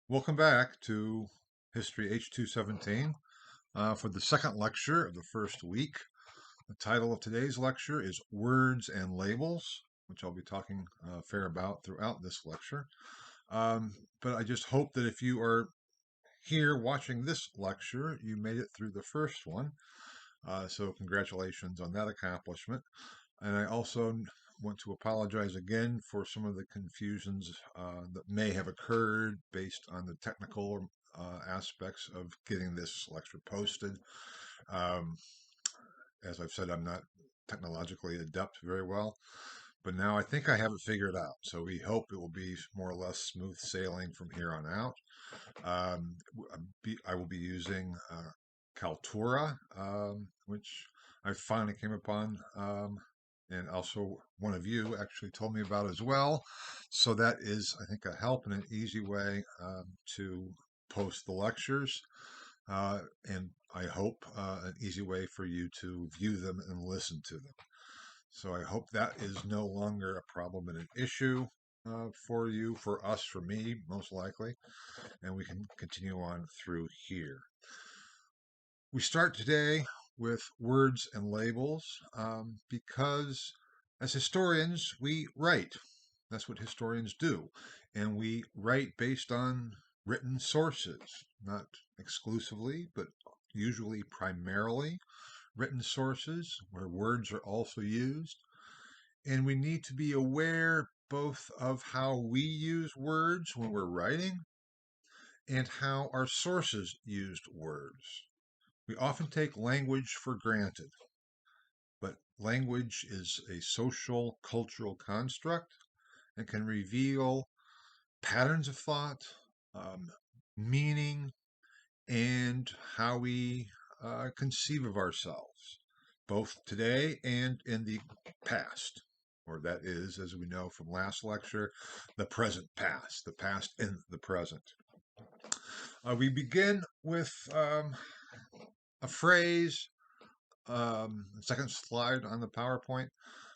Welcome back to History H217 for the second lecture of the first week. The title of today's lecture is Words and Labels, which I'll be talking a fair about throughout this lecture. But I just hope that if you are here watching this lecture, you made it through the first one. So congratulations on that accomplishment. And I also want to apologize again for some of the confusions that may have occurred based on the technical aspects of getting this lecture posted. Um, as I've said, I'm not technologically adept very well, but now I think I have it figured out. So we hope it will be more or less smooth sailing from here on out. I will be using Kaltura, which I finally came upon, and also one of you actually told me about as well. So that is, I think, a help and an easy way to post the lectures, and I hope an easy way for you to view them and listen to them. So I hope that is no longer a problem and an issue for you, for us, for me, most likely, and we can continue on through here. We start today with words and labels because as historians, we write. That's what historians do. And we write based on written sources, not exclusively, but usually primarily written sources where words are also used. And we need to be aware both of how we use words when we're writing and how our sources used words. We often take language for granted, but language is a social, cultural construct and can reveal patterns of thought, um, meaning, and how we conceive of ourselves, both today and in the past. Or that is, as we know from last lecture, the present past, the past in the present. We begin with a phrase, second slide on the PowerPoint,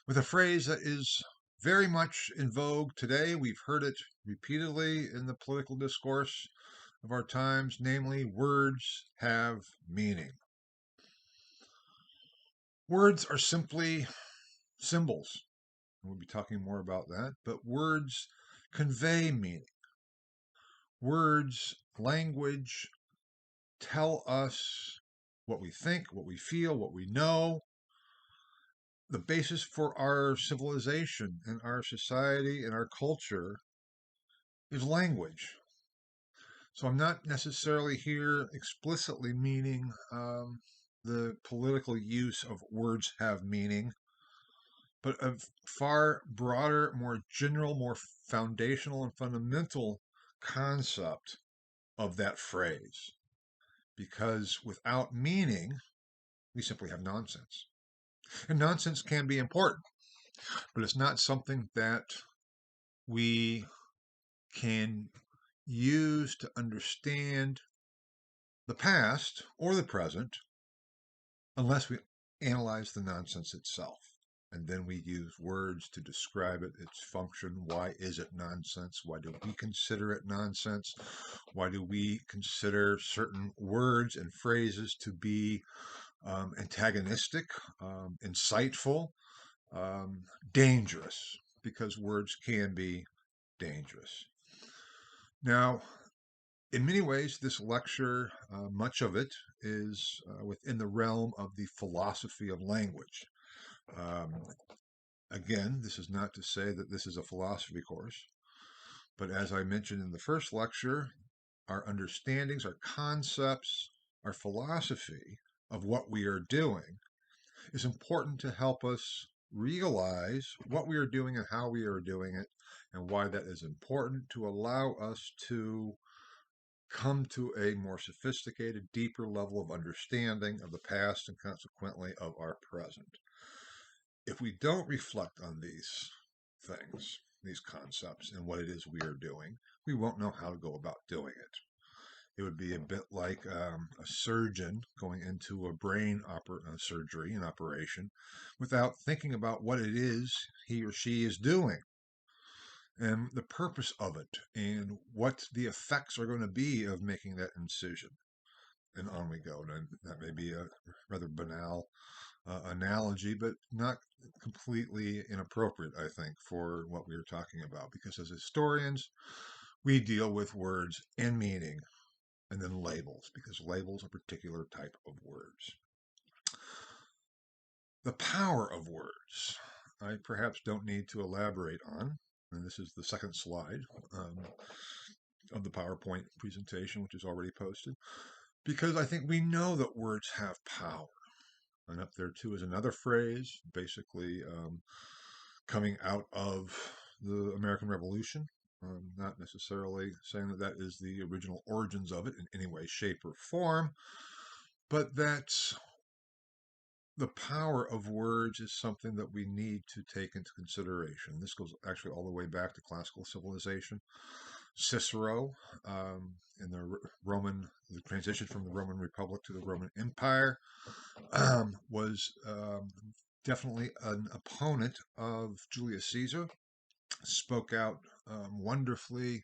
with a phrase that is very much in vogue today. We've heard it repeatedly in the political discourse of our times, namely, words have meaning. Words are simply symbols. We'll be talking more about that, but words convey meaning. Words, language, tell us what we think, what we feel, what we know. The basis for our civilization and our society and our culture is language. So I'm not necessarily here explicitly meaning the political use of words have meaning, but a far broader, more general, more foundational and fundamental concept of that phrase. Because without meaning, we simply have nonsense. And nonsense can be important, but it's not something that we can use to understand the past or the present unless we analyze the nonsense itself. And then we use words to describe it, its function. Why is it nonsense? Why do we consider it nonsense? Why do we consider certain words and phrases to be antagonistic, insightful, dangerous? Because words can be dangerous. Now, in many ways, this lecture, much of it, is within the realm of the philosophy of language. Um, Again, this is not to say that this is a philosophy course, but as I mentioned in the first lecture, our understandings, our concepts, our philosophy of what we are doing is important to help us realize what we are doing and how we are doing it, and why that is important to allow us to come to a more sophisticated, deeper level of understanding of the past and consequently of our present. If we don't reflect on these things, these concepts, and what it is we are doing, we won't know how to go about doing it. It would be a bit like a surgeon going into a brain surgery, an operation, without thinking about what it is he or she is doing. and the purpose of it and what the effects are going to be of making that incision. And on we go. And that may be a rather banal analogy, but not completely inappropriate, I think, for what we were talking about. Because as historians, we deal with words and meaning and then labels, because labels are a particular type of words. The power of words, I perhaps don't need to elaborate on. And this is the second slide of the PowerPoint presentation, which is already posted, because I think we know that words have power. And up there too is another phrase, basically coming out of the American Revolution. Not necessarily saying that that is the original origins of it in any way, shape, or form, but that the power of words is something that we need to take into consideration. This goes actually all the way back to classical civilization. Cicero, in the transition from the Roman Republic to the Roman Empire, was definitely an opponent of Julius Caesar, spoke out wonderfully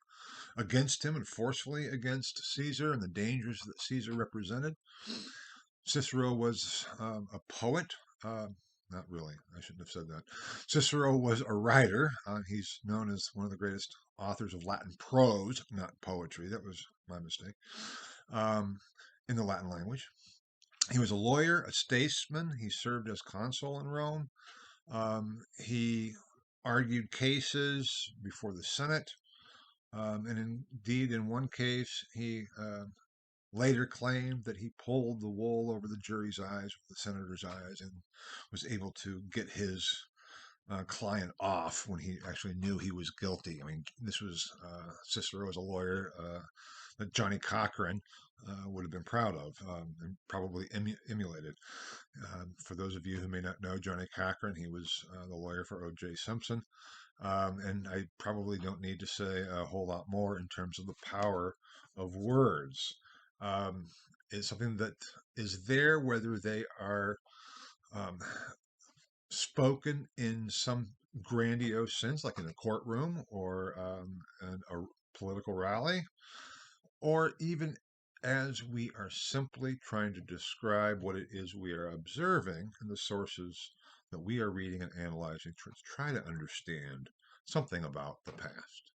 against him and forcefully against Caesar and the dangers that Caesar represented. Cicero was a poet. Not really, I shouldn't have said that. Cicero was a writer. He's known as one of the greatest authors of Latin prose, not poetry. That was my mistake. Um, in the Latin language. He was a lawyer, a statesman. He served as consul in Rome. He argued cases before the Senate. And indeed, in one case, he later claimed that he pulled the wool over the jury's eyes, the senator's eyes, and was able to get his client off when he actually knew he was guilty. I mean, this was Cicero as a lawyer that Johnny Cochran would have been proud of and probably emulated. For those of you who may not know Johnny Cochran, he was the lawyer for O.J. Simpson. And I probably don't need to say a whole lot more in terms of the power of words. It's something that is there whether they are um, spoken in some grandiose sense, like in a courtroom or a political rally, or even as we are simply trying to describe what it is we are observing in the sources that we are reading and analyzing to try to understand something about the past.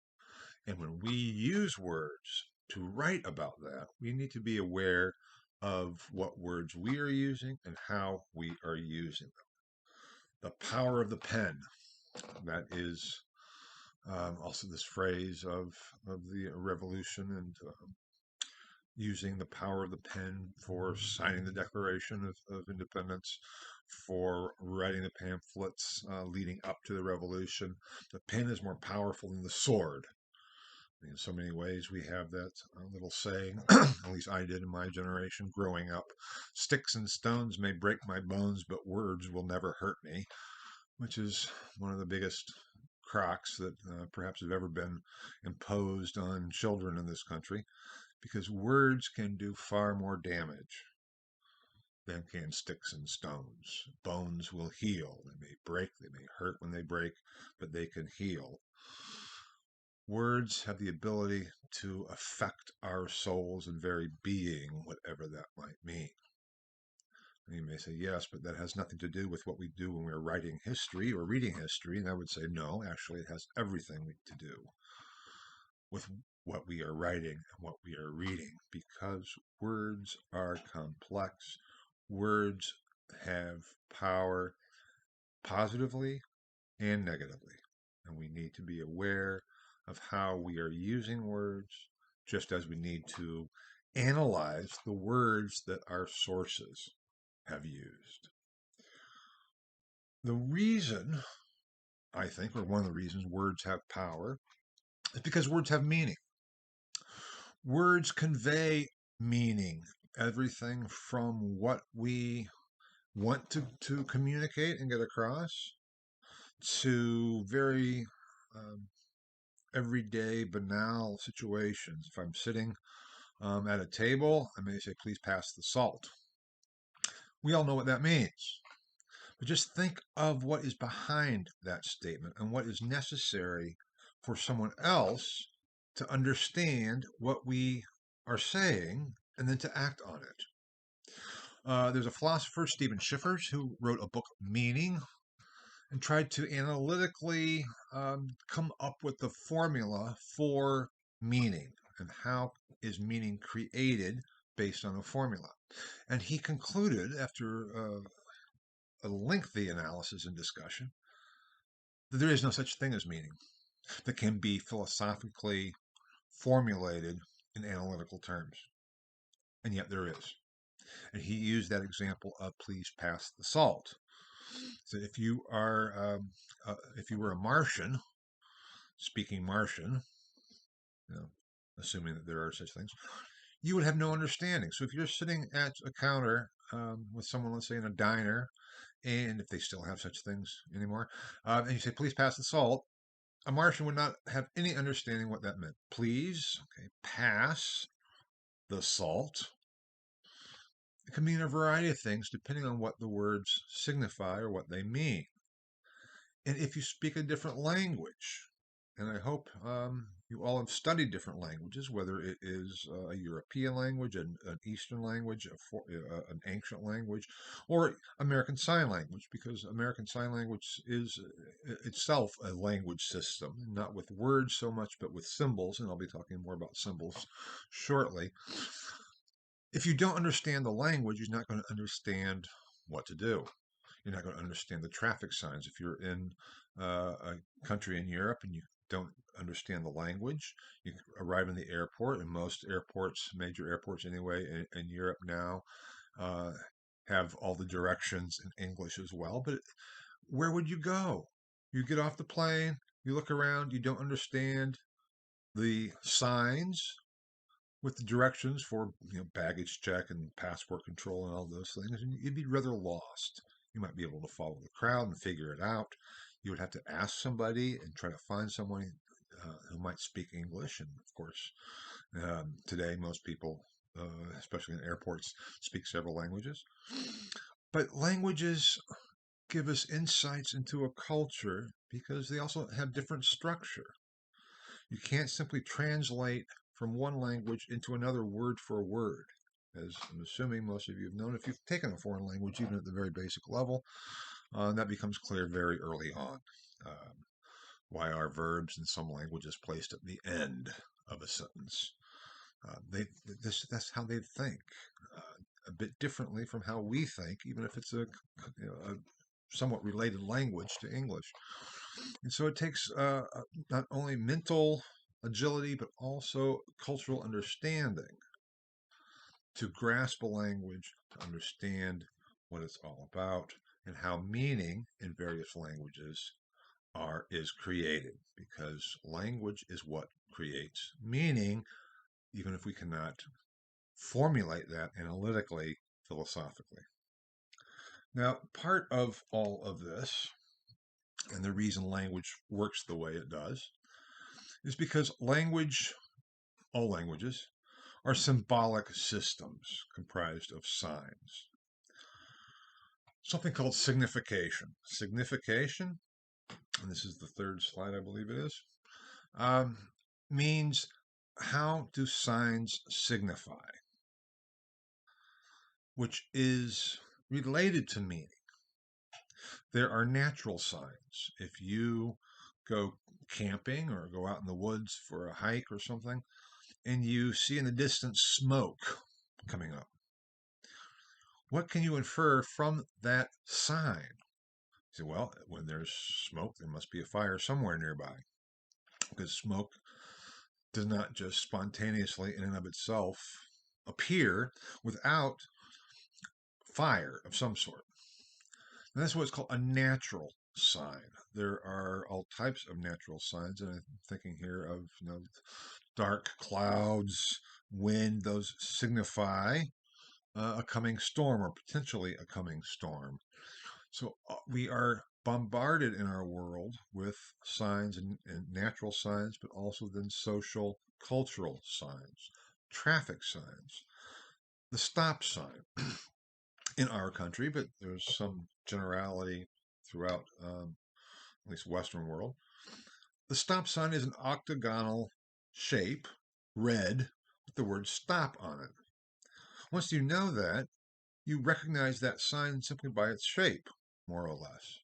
And when we use words to write about that, we need to be aware of what words we are using and how we are using them. The power of the pen, that is also this phrase of the revolution and using the power of the pen for signing the Declaration of Independence, for writing the pamphlets leading up to the revolution. The pen is more powerful than the sword. In so many ways, we have that little saying, at least I did in my generation growing up: sticks and stones may break my bones, but words will never hurt me, which is one of the biggest crocs that perhaps have ever been imposed on children in this country, because words can do far more damage than can sticks and stones. Bones will heal. They may break, they may hurt when they break, but they can heal. Words have the ability to affect our souls and very being, whatever that might mean. And you may say, yes, but that has nothing to do with what we do when we're writing history or reading history. And I would say, no, actually, it has everything to do with what we are writing and what we are reading, because words are complex. Words have power positively and negatively, and we need to be aware of how we are using words, just as we need to analyze the words that our sources have used. The reason, I think, or one of the reasons words have power, is because words have meaning. Words convey meaning, everything from what we want to communicate and get across to very everyday, banal situations. If I'm sitting at a table, I may say, please pass the salt. We all know what that means. But just think of what is behind that statement and what is necessary for someone else to understand what we are saying and then to act on it. There's a philosopher, Stephen Schiffers, who wrote a book, Meaning, and tried to analytically come up with the formula for meaning and how is meaning created based on a formula. And he concluded, after a lengthy analysis and discussion, that there is no such thing as meaning that can be philosophically formulated in analytical terms. And yet there is. And he used that example of please pass the salt. So if you were a Martian, speaking Martian, you know, assuming that there are such things, you would have no understanding. So if you're sitting at a counter with someone, let's say in a diner, and if they still have such things anymore, and you say, please pass the salt, a Martian would not have any understanding what that meant. Please, okay, pass the salt. It can mean a variety of things depending on what the words signify or what they mean. And if you speak a different language, and I hope you all have studied different languages, whether it is a European language, an Eastern language, an ancient language, or American Sign Language, because American Sign Language is itself a language system, not with words so much, but with symbols, and I'll be talking more about symbols shortly. If you don't understand the language, you're not going to understand what to do. You're not going to understand the traffic signs. If you're in a country in Europe and you don't understand the language, you arrive in the airport, and most airports, major airports anyway, in Europe now, uh, have all the directions in English as well. But where would you go? You get off the plane, you look around, you don't understand the signs with the directions for baggage check and passport control and all those things, and you'd be rather lost. You might be able to follow the crowd and figure it out. You would have to ask somebody and try to find someone who might speak English. And of course, today most people, especially in airports, speak several languages. But languages give us insights into a culture because they also have different structure. You can't simply translate from one language into another word for word. As I'm assuming most of you have known, if you've taken a foreign language, even at the very basic level, that becomes clear very early on. Why are verbs in some languages placed at the end of a sentence? That's how they think, a bit differently from how we think, even if it's a somewhat related language to English. And so it takes not only mental agility, but also cultural understanding to grasp a language, to understand what it's all about, and how meaning in various languages is created. Because language is what creates meaning, even if we cannot formulate that analytically, philosophically. Now, part of all of this, and the reason language works the way it does, is because all languages, are symbolic systems comprised of signs. Something called signification. Signification, and this is the third slide, I believe it is, means how do signs signify, which is related to meaning. There are natural signs. If you go camping or go out in the woods for a hike or something, and you see in the distance smoke coming up, what can you infer from that sign? You say, well, when there's smoke, there must be a fire somewhere nearby, because smoke does not just spontaneously in and of itself appear without fire of some sort. And that's what's called a natural sign. There are all types of natural signs, and I'm thinking here of dark clouds, wind. Those signify a coming storm or potentially a coming storm. So we are bombarded in our world with signs and natural signs, but also then social, cultural signs, traffic signs, the stop sign in our country, but there's some generality throughout at least Western world. The stop sign is an octagonal shape, red, with the word stop on it. Once you know that, you recognize that sign simply by its shape, more or less.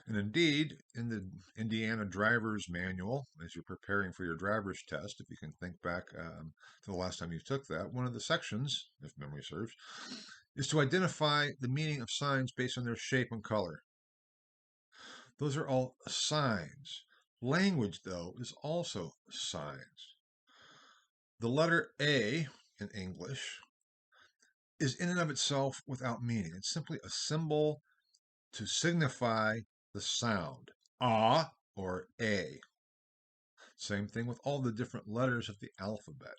And indeed, in the Indiana Driver's Manual, as you're preparing for your driver's test, if you can think back to the last time you took that, one of the sections, if memory serves, is to identify the meaning of signs based on their shape and color. Those are all signs. Language, though, is also signs. The letter A in English is in and of itself without meaning. It's simply a symbol to signify the sound, ah or a. Same thing with all the different letters of the alphabet.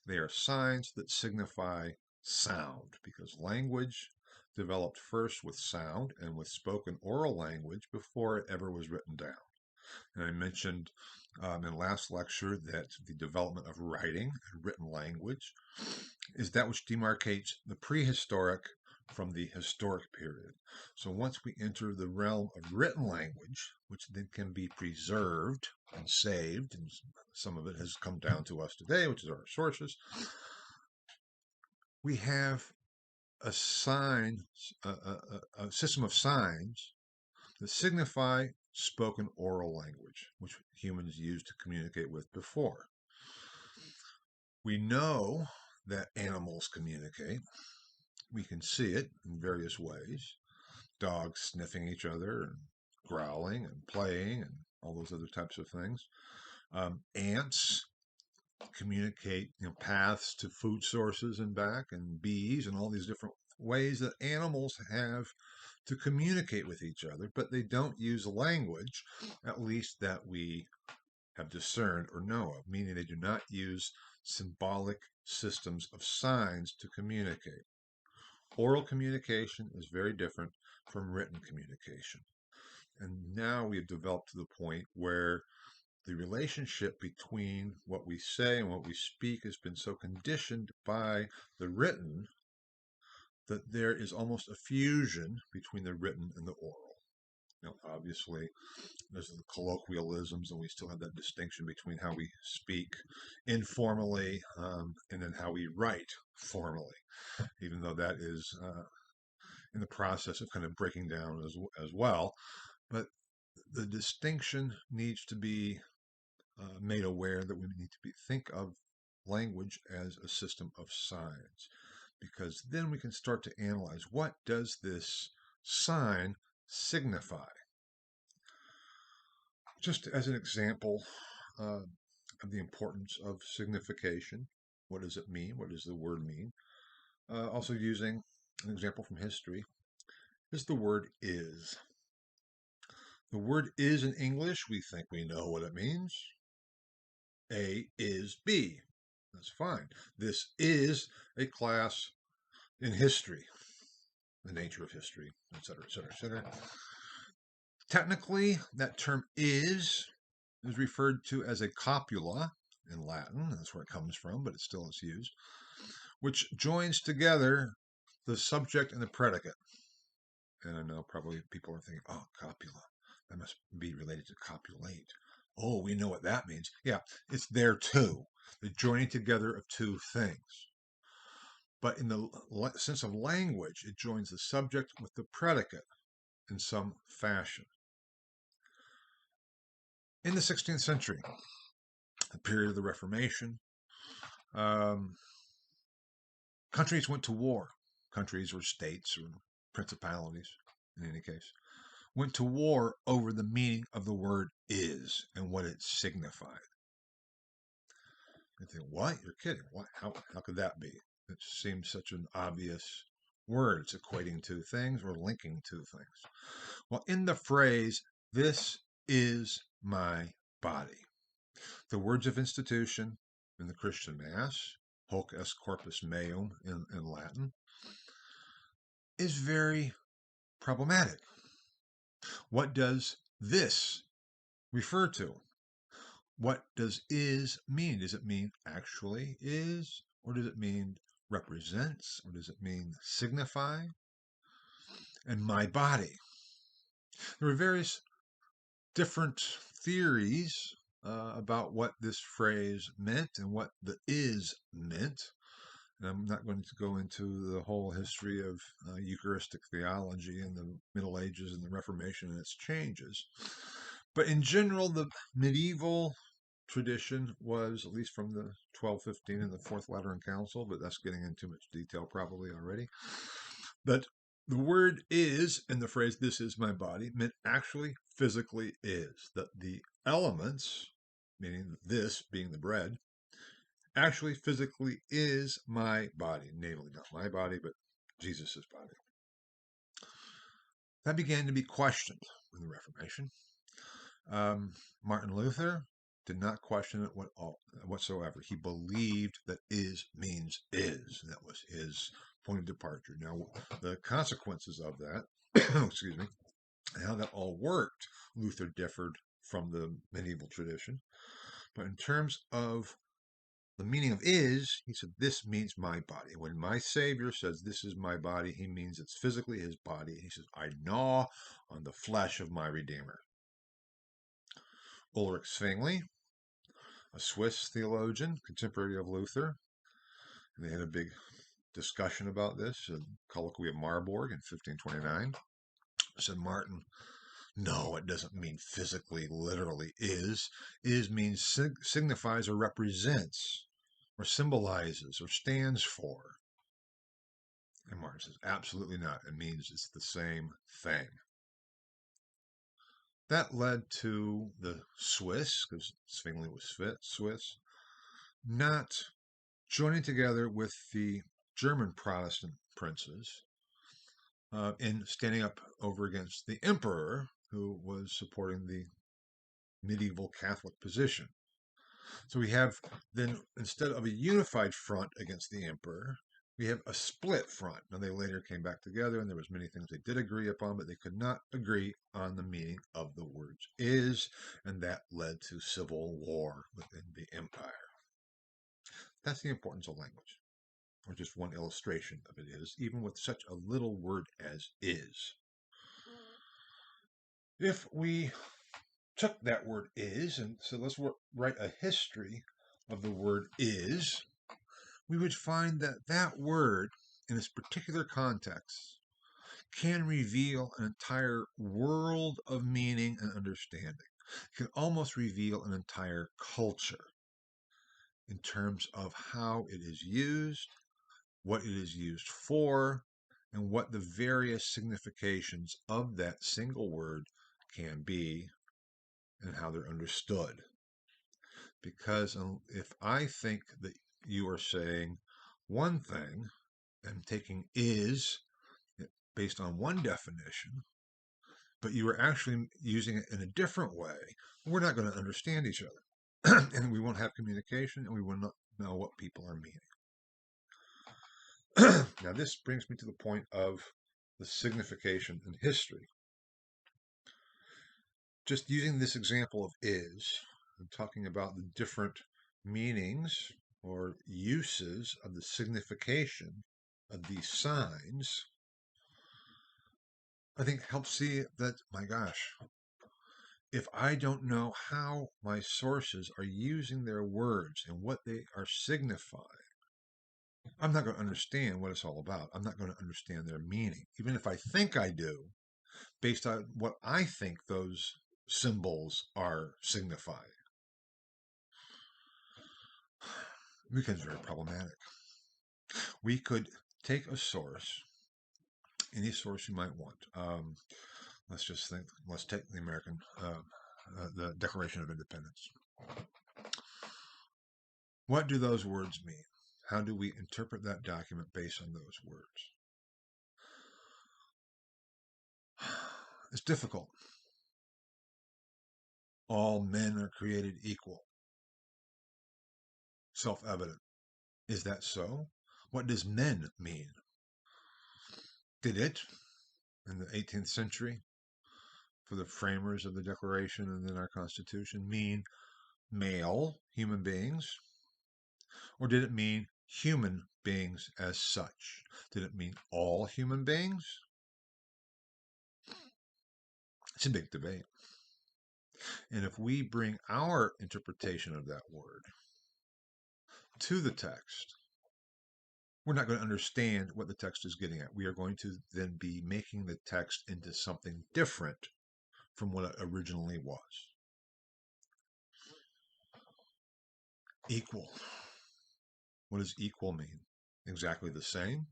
They are signs that signify sound because language developed first with sound and with spoken oral language before it ever was written down. And I mentioned in last lecture that the development of writing and written language is that which demarcates the prehistoric from the historic period. So once we enter the realm of written language, which then can be preserved and saved, and some of it has come down to us today, which is our sources, we have a sign, a system of signs that signify spoken oral language, which humans used to communicate with before. We know that animals communicate. We can see it in various ways. Dogs sniffing each other and growling and playing and all those other types of things. Ants communicate paths to food sources and back, and bees, and all these different ways that animals have to communicate with each other, but they don't use language, at least that we have discerned or know of, meaning they do not use symbolic systems of signs to communicate. Oral communication is very different from written communication. And now we have developed to the point where the relationship between what we say and what we speak has been so conditioned by the written that there is almost a fusion between the written and the oral. Now, obviously, there's the colloquialisms, and we still have that distinction between how we speak informally and then how we write formally, even though that is in the process of kind of breaking down as well. But the distinction needs to be made aware that we need to think of language as a system of signs, because then we can start to analyze what does this sign signify. Just as an example of the importance of signification, what does it mean? What does the word mean? Also using an example from history is the word is. The word is in English, we think we know what it means. A is B. That's fine. This is a class in history, the nature of history, etc., etc., etc. Technically, that term is referred to as a copula in Latin. That's where it comes from, but it still is used, which joins together the subject and the predicate. And I know probably people are thinking, oh, copula, that must be related to copulate. Oh, we know what that means. Yeah, it's there too. The joining together of two things. But in the sense of language, it joins the subject with the predicate in some fashion. In the 16th century, the period of the Reformation, countries went to war. Countries or states or principalities, in any case, went to war over the meaning of the word is and what it signified. You think, what? You're kidding. What? How could that be? It seems such an obvious word. It's equating two things or linking two things. Well, in the phrase, this is my body, the words of institution in the Christian Mass, hoc est corpus meum in Latin, is very problematic. What does this refer to? What does is mean? Does it mean actually is? Or does it mean represents? Or does it mean signify? And my body. There are various different theories about what this phrase meant and what the is meant. And I'm not going to go into the whole history of Eucharistic theology in the Middle Ages and the Reformation and its changes. But in general, the medieval tradition was, at least from the 1215 and the Fourth Lateran Council, but that's getting into too much detail probably already, that the word is in the phrase, this is my body, meant actually physically is. That the elements, meaning this being the bread, actually physically is my body, namely not my body, but Jesus's body. That began to be questioned in the Reformation. Martin Luther did not question it whatsoever. He believed that is means is. And that was his point of departure. Now, the consequences of that, excuse me, and how that all worked, Luther differed from the medieval tradition. But in terms of the meaning of is, he said, this means my body. When my Savior says, this is my body, he means it's physically his body. He says, I gnaw on the flesh of my Redeemer. Ulrich Zwingli, a Swiss theologian, contemporary of Luther, and they had a big discussion about this, a colloquy of Marburg in 1529, said, Martin, no, it doesn't mean physically, literally is. Is means signifies or represents or symbolizes or stands for. And Martin says, absolutely not. It means it's the same thing. That led to the Swiss, because Zwingli was Swiss, not joining together with the German Protestant princes in standing up over against the emperor, who was supporting the medieval Catholic position. So we have then, instead of a unified front against the emperor, we have a split front. Now, they later came back together, and there was many things they did agree upon, but they could not agree on the meaning of the words is, and that led to civil war within the empire. That's the importance of language, or just one illustration of it is, even with such a little word as is. If we took that word is, and so let's write a history of the word is, we would find that that word, in its particular context, can reveal an entire world of meaning and understanding. It can almost reveal an entire culture in terms of how it is used, what it is used for, and what the various significations of that single word can be and how they're understood. Because if I think that you are saying one thing and taking is based on one definition, but you are actually using it in a different way, we're not going to understand each other. And we won't have communication, and we will not know what people are meaning. Now, this brings me to the point of the signification in history. Just using this example of is, and talking about the different meanings or uses of the signification of these signs, I think helps see that, my gosh, if I don't know how my sources are using their words and what they are signifying, I'm not going to understand what it's all about. I'm not going to understand their meaning, even if I think I do, based on what I think those symbols are signifying. It becomes very problematic. We could take a source, any source you might want. Let's just think, let's take the the Declaration of Independence. What do those words mean? How do we interpret that document based on those words? It's difficult. All men are created equal. Self-evident. Is that so? What does men mean? Did it, in the 18th century, for the framers of the Declaration and then our Constitution, mean male human beings? Or did it mean human beings as such? Did it mean all human beings? It's a big debate. And if we bring our interpretation of that word to the text, we're not going to understand what the text is getting at. We are going to then be making the text into something different from what it originally was. Equal. What does equal mean? Exactly the same?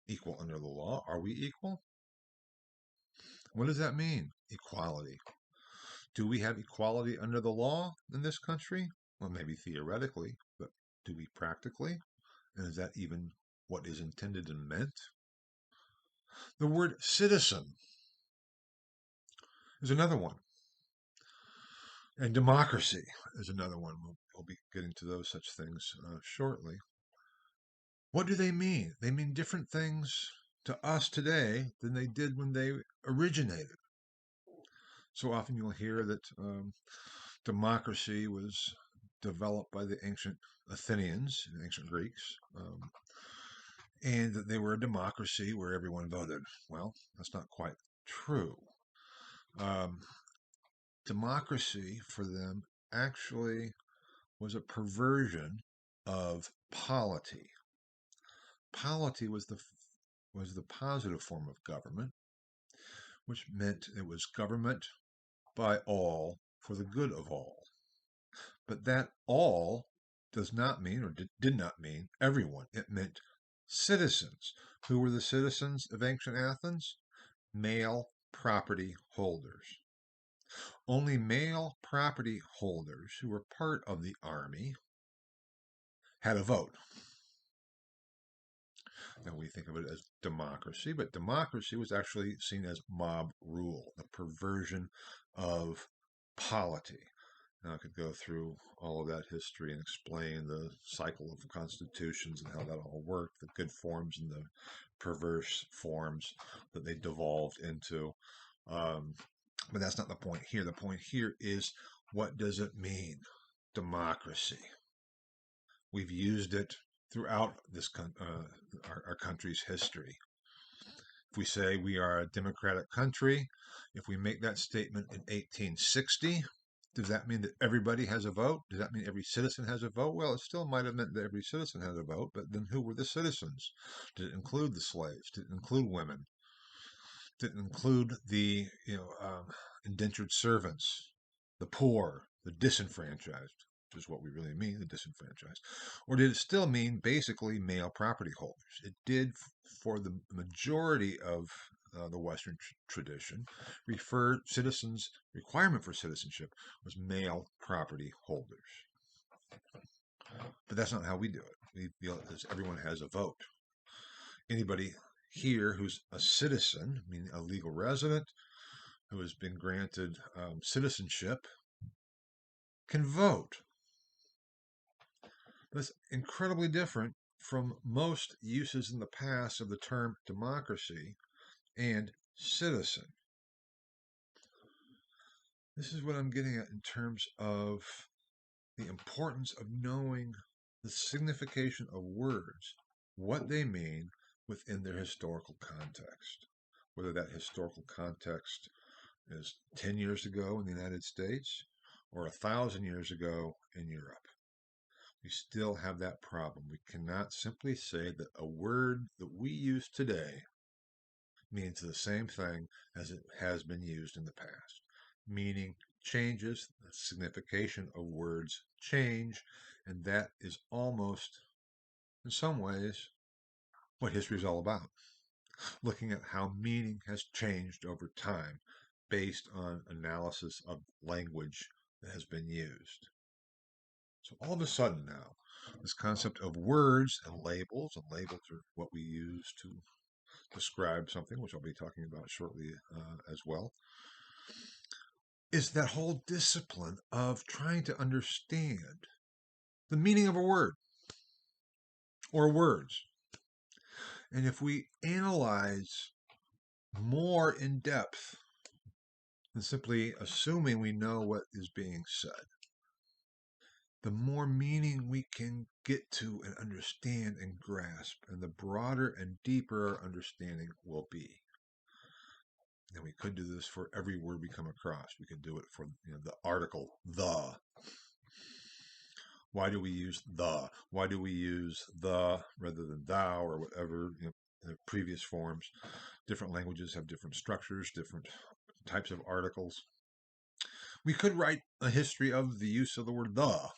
Equal under the law? Are we equal? What does that mean? Equality. Do we have equality under the law in this country? Well, maybe theoretically, but do we practically? And is that even what is intended and meant? The word citizen is another one. And democracy is another one. We'll be getting to those such things shortly. What do they mean? They mean different things to us today than they did when they originated. So often you'll hear that democracy was developed by the ancient Athenians and ancient Greeks, and that they were a democracy where everyone voted. Well, that's not quite true. Um, democracy for them actually was a perversion of polity. Polity was the positive form of government, which meant it was government by all for the good of all. But that all does not mean, or did not mean, everyone. It meant citizens. Who were the citizens of ancient Athens? Male property holders. Only male property holders who were part of the army had a vote. Now we think of it as democracy, but democracy was actually seen as mob rule, a perversion of polity. Now I could go through all of that history and explain the cycle of constitutions and how that all worked, the good forms and the perverse forms that they devolved into. But that's not the point here. The point here is, what does it mean, democracy? We've used it throughout our country's history. If we say we are a democratic country, if we make that statement in 1860, does that mean that everybody has a vote? Does that mean every citizen has a vote? Well, it still might have meant that every citizen has a vote, but then who were the citizens? Did it include the slaves? Did it include women? Did it include the indentured servants, the poor, the disenfranchised? Which is what we really mean, the disenfranchised. Or did it still mean basically male property holders? It did, for the majority of the Western tradition, requirement for citizenship was male property holders. But that's not how we do it. We feel that everyone has a vote. Anybody here who's a citizen, meaning a legal resident, who has been granted citizenship, can vote. That's incredibly different from most uses in the past of the term democracy and citizen. This is what I'm getting at in terms of the importance of knowing the signification of words, what they mean within their historical context. Whether that historical context is 10 years ago in the United States or 1,000 years ago in Europe. We still have that problem. We cannot simply say that a word that we use today means the same thing as it has been used in the past. Meaning changes, the signification of words change, and that is almost, in some ways, what history is all about. Looking at how meaning has changed over time based on analysis of language that has been used. So all of a sudden now, this concept of words and labels are what we use to describe something, which I'll be talking about shortly as well, is that whole discipline of trying to understand the meaning of a word or words. And if we analyze more in depth than simply assuming we know what is being said, the more meaning we can get to and understand and grasp, and the broader and deeper our understanding will be. And we could do this for every word we come across. We could do it for the article the. Why do we use the? Why do we use the rather than thou or whatever the previous forms? Different languages have different structures, different types of articles. We could write a history of the use of the word the.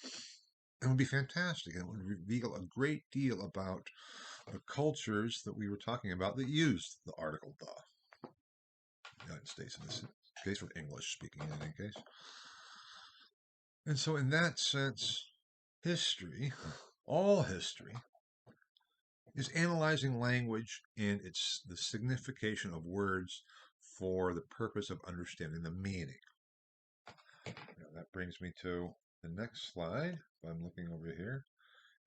It would be fantastic. It would reveal a great deal about the cultures that we were talking about that used the article the. United States in this case, or English speaking in any case. And so, in that sense, history, all history, is analyzing language and the signification of words for the purpose of understanding the meaning. Now, that brings me to the next slide. I'm looking over here.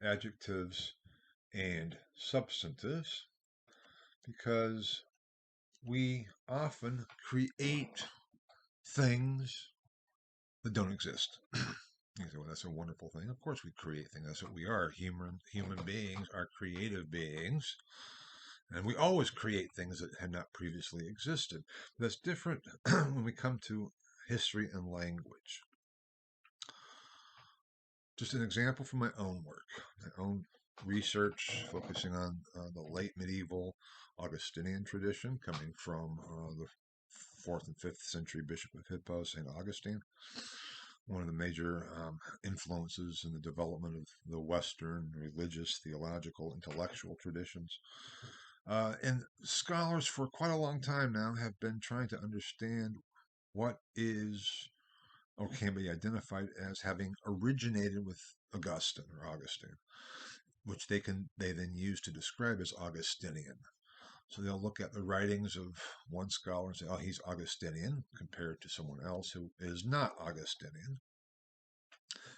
Adjectives and substantives, because we often create things that don't exist. You say, well, that's a wonderful thing. Of course we create things. That's what we are. Human beings are creative beings. And we always create things that had not previously existed. That's different when we come to history and language. Just an example from my own work, my own research focusing on the late medieval Augustinian tradition coming from the 4th and 5th century Bishop of Hippo, St. Augustine, one of the major influences in the development of the Western religious, theological, intellectual traditions. And scholars for quite a long time now have been trying to understand what is or can be identified as having originated with Augustine or Augustine, which they then use to describe as Augustinian. So they'll look at the writings of one scholar and say, oh, he's Augustinian, compared to someone else who is not Augustinian.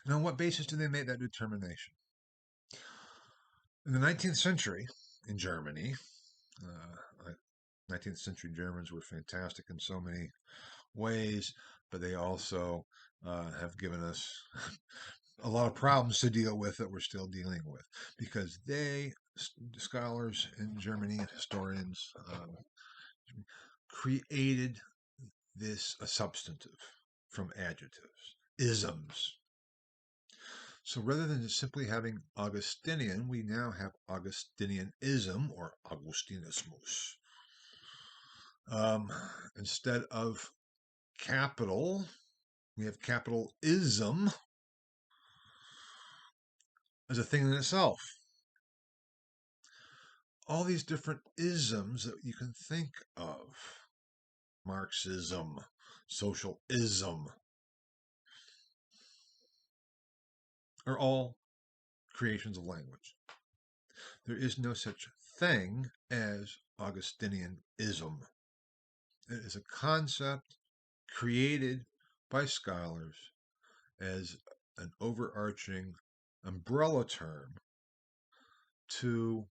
And on what basis do they make that determination? In the 19th century, in Germany, 19th century Germans were fantastic in so many ways, but they also have given us a lot of problems to deal with that we're still dealing with, because scholars in Germany and historians, created a substantive from adjectives, isms. So rather than just simply having Augustinian, we now have Augustinianism or Augustinismus. Instead of capital, we have capital ism as a thing in itself. All these different isms that you can think of, Marxism, socialism, are all creations of language. There is no such thing as Augustinianism. It is a concept created by scholars as an overarching umbrella term to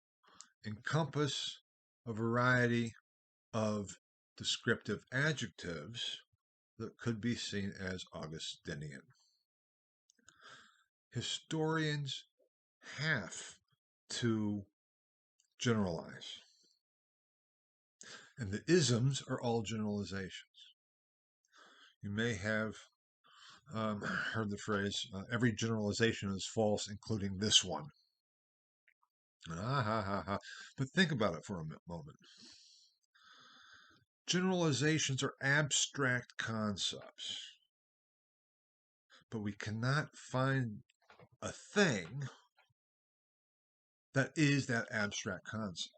encompass a variety of descriptive adjectives that could be seen as Augustinian. Historians have to generalize. And the isms are all generalizations. You may have heard the phrase, every generalization is false, including this one. But think about it for a moment. Generalizations are abstract concepts, but we cannot find a thing that is that abstract concept.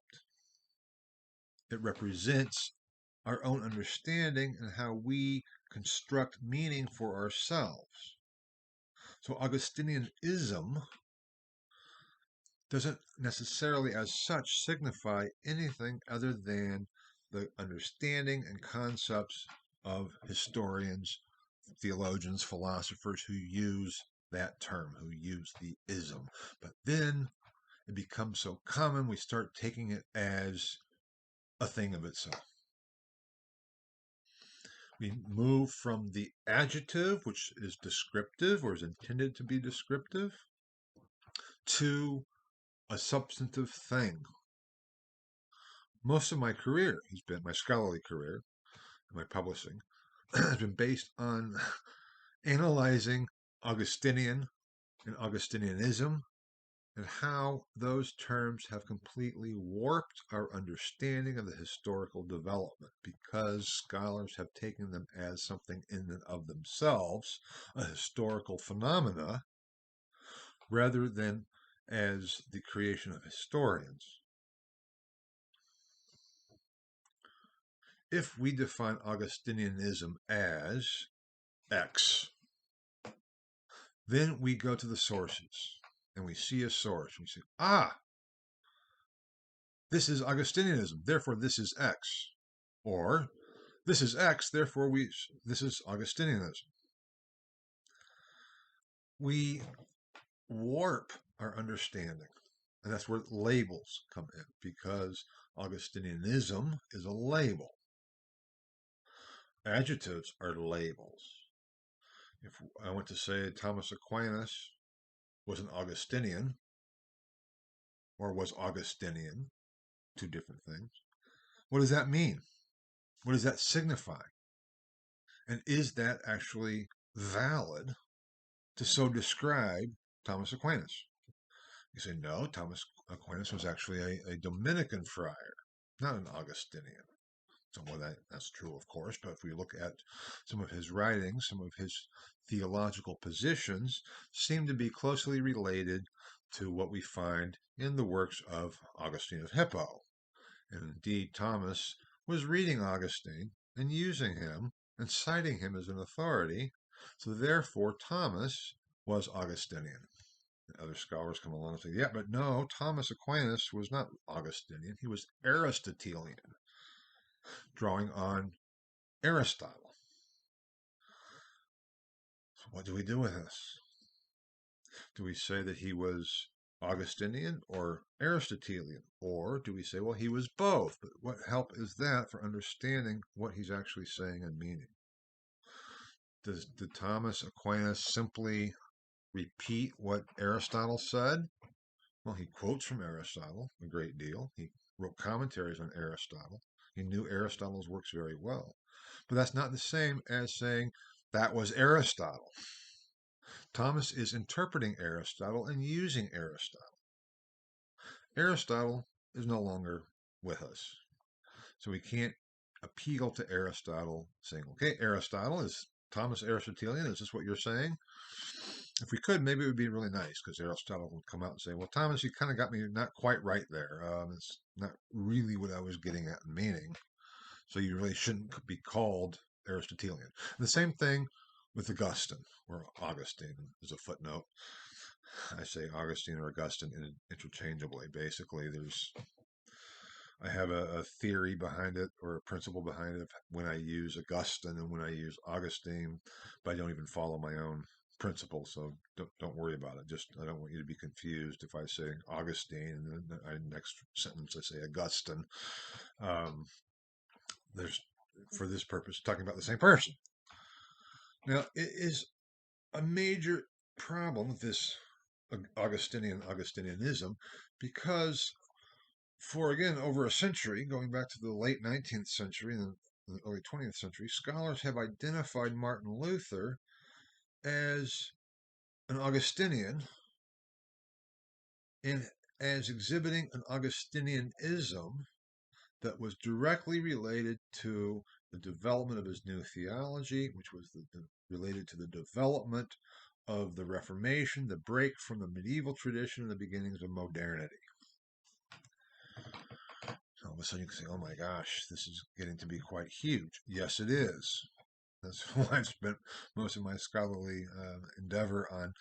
It represents our own understanding and how we construct meaning for ourselves. So Augustinianism doesn't necessarily as such signify anything other than the understanding and concepts of historians, theologians, philosophers who use that term, who use the ism. But then it becomes so common, we start taking it as a thing of itself. We move from the adjective, which is descriptive or is intended to be descriptive, to a substantive thing. Most of my career has been, my scholarly career, my publishing, has been based on analyzing Augustinian and Augustinianism and how those terms have completely warped our understanding of the historical development because scholars have taken them as something in and of themselves, a historical phenomena, rather than as the creation of historians. If we define Augustinianism as X, then we go to the sources and we see a source. We say, this is Augustinianism, therefore this is X. Or this is X, therefore this is Augustinianism. We warp our understanding. And that's where labels come in, because Augustinianism is a label. Adjectives are labels. If I went to say Thomas Aquinas was an Augustinian, or was Augustinian, two different things, what does that mean? What does that signify? And is that actually valid to so describe Thomas Aquinas? You say, no, Thomas Aquinas was actually a Dominican friar, not an Augustinian. So, well, that's true, of course, but if we look at some of his writings, some of his theological positions seem to be closely related to what we find in the works of Augustine of Hippo. And indeed, Thomas was reading Augustine and using him and citing him as an authority. So therefore, Thomas was Augustinian. And other scholars come along and say, yeah, but no, Thomas Aquinas was not Augustinian. He was Aristotelian, drawing on Aristotle. So what do we do with this? Do we say that he was Augustinian or Aristotelian? Or do we say, well, he was both? But what help is that for understanding what he's actually saying and meaning? Did Thomas Aquinas simply repeat what Aristotle said? Well, he quotes from Aristotle a great deal. He wrote commentaries on Aristotle. He knew Aristotle's works very well. But that's not the same as saying that was Aristotle. Thomas is interpreting Aristotle and using Aristotle. Aristotle is no longer with us. So we can't appeal to Aristotle saying, okay, Aristotle, is Thomas Aristotelian? Is this what you're saying? If we could, maybe it would be really nice, because Aristotle would come out and say, well, Thomas, you kind of got me not quite right there. It's not really what I was getting at in meaning. So you really shouldn't be called Aristotelian. And the same thing with Augustine, or Augustine is a footnote. I say Augustine or Augustine interchangeably. Basically, I have a theory behind it, or a principle behind it, when I use Augustine and when I use Augustine, but I don't even follow my own principle, so don't worry about it. Just, I don't want you to be confused if I say Augustine and then next sentence I say Augustine. There's, for this purpose, talking about the same person. Now, it is a major problem with this Augustinianism, because for, again, over a century, going back to the late 19th century and the early 20th century, scholars have identified Martin Luther as an Augustinian and as exhibiting an Augustinianism that was directly related to the development of his new theology, which was related to the development of the Reformation, the break from the medieval tradition and the beginnings of modernity. All of a sudden you can say, oh my gosh, this is getting to be quite huge. Yes, it is. That's why I've spent most of my scholarly endeavor on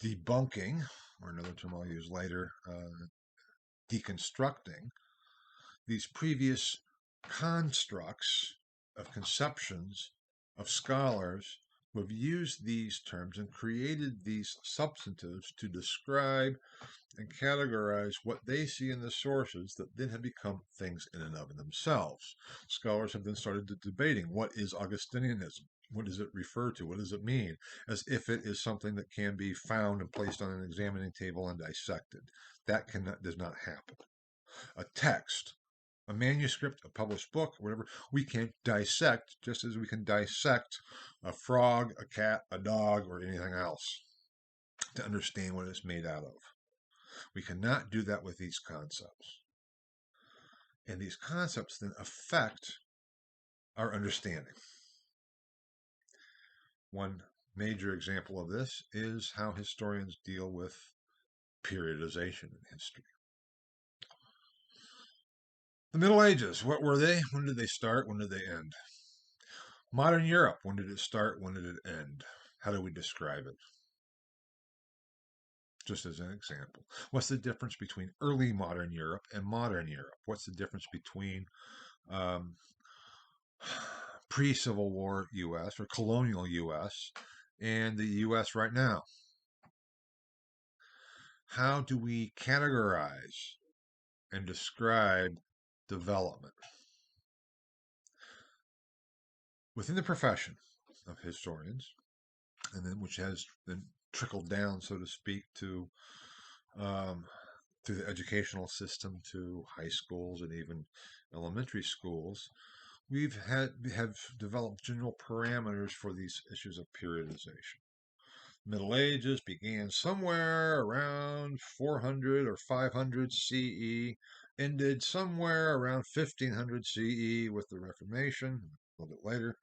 debunking, or another term I'll use later, deconstructing these previous constructs of conceptions of scholars who have used these terms and created these substantives to describe and categorize what they see in the sources that then have become things in and of themselves. Scholars have then started debating, what is Augustinianism? What does it refer to? What does it mean? As if it is something that can be found and placed on an examining table and dissected. That does not happen. A text, a manuscript, a published book, whatever, we can dissect just as we can dissect a frog, a cat, a dog, or anything else to understand what it's made out of. We cannot do that with these concepts. And these concepts then affect our understanding. One major example of this is how historians deal with periodization in history. The Middle Ages, what were they? When did they start? When did they end? Modern Europe, when did it start? When did it end? How do we describe it? Just as an example. What's the difference between early modern Europe and modern Europe? What's the difference between um, pre-Civil War U.S. or colonial U.S. and the U.S. right now? How do we categorize and describe development within the profession of historians, and then which has been trickled down, so to speak, to um, through the educational system to high schools and even elementary schools. Have developed general parameters for these issues of periodization. Middle Ages began somewhere around 400 or 500 CE, ended somewhere around 1500 CE with the Reformation, a little bit later.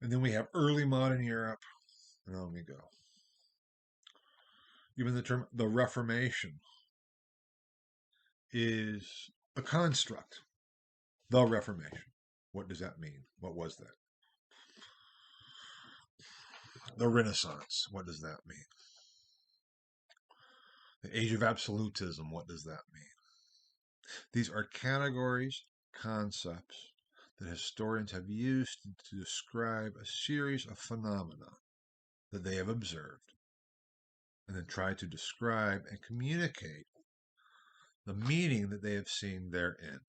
And then we have early modern Europe, and on we go. Even the term the Reformation is a construct. The Reformation. What does that mean? What was that? The Renaissance. What does that mean? The Age of Absolutism. What does that mean? These are categories, concepts that historians have used to describe a series of phenomena that they have observed, and then try to describe and communicate the meaning that they have seen therein.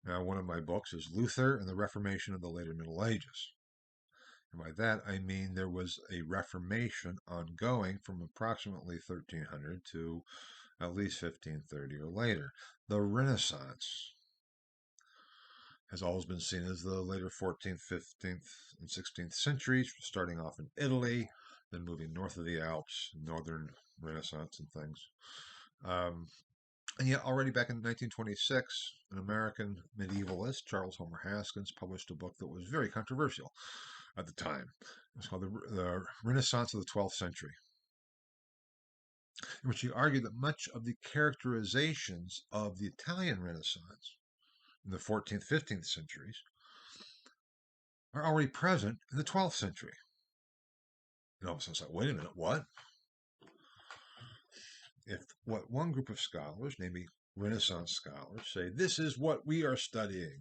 Now, one of my books is Luther and the Reformation of the Later Middle Ages. And by that, I mean there was a Reformation ongoing from approximately 1300 to at least 1530 or later. The Renaissance has always been seen as the later 14th, 15th, and 16th centuries, starting off in Italy, then moving north of the Alps, northern Renaissance and things. And yet, already back in 1926, an American medievalist, Charles Homer Haskins, published a book that was very controversial at the time. It was called the Renaissance of the 12th Century, in which he argued that much of the characterizations of the Italian Renaissance in the 14th, 15th centuries are already present in the 12th century. And all of a sudden, it's like, wait a minute, what? If what one group of scholars, namely Renaissance scholars, say, this is what we are studying.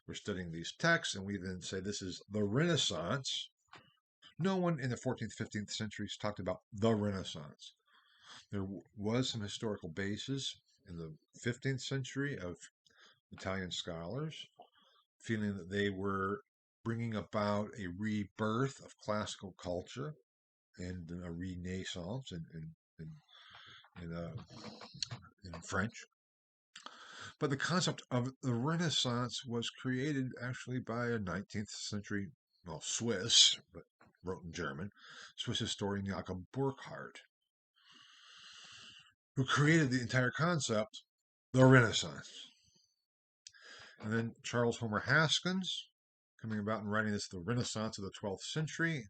We're studying these texts, and we then say this is the Renaissance. No one in the 14th, 15th centuries talked about the Renaissance. There was some historical basis in the 15th century of Italian scholars feeling that they were bringing about a rebirth of classical culture and a renaissance in French. But the concept of the Renaissance was created actually by a 19th century, well, Swiss, but wrote in German, Swiss historian Jakob Burckhardt, who created the entire concept, the Renaissance. And then Charles Homer Haskins, coming about and writing this, the Renaissance of the 12th century.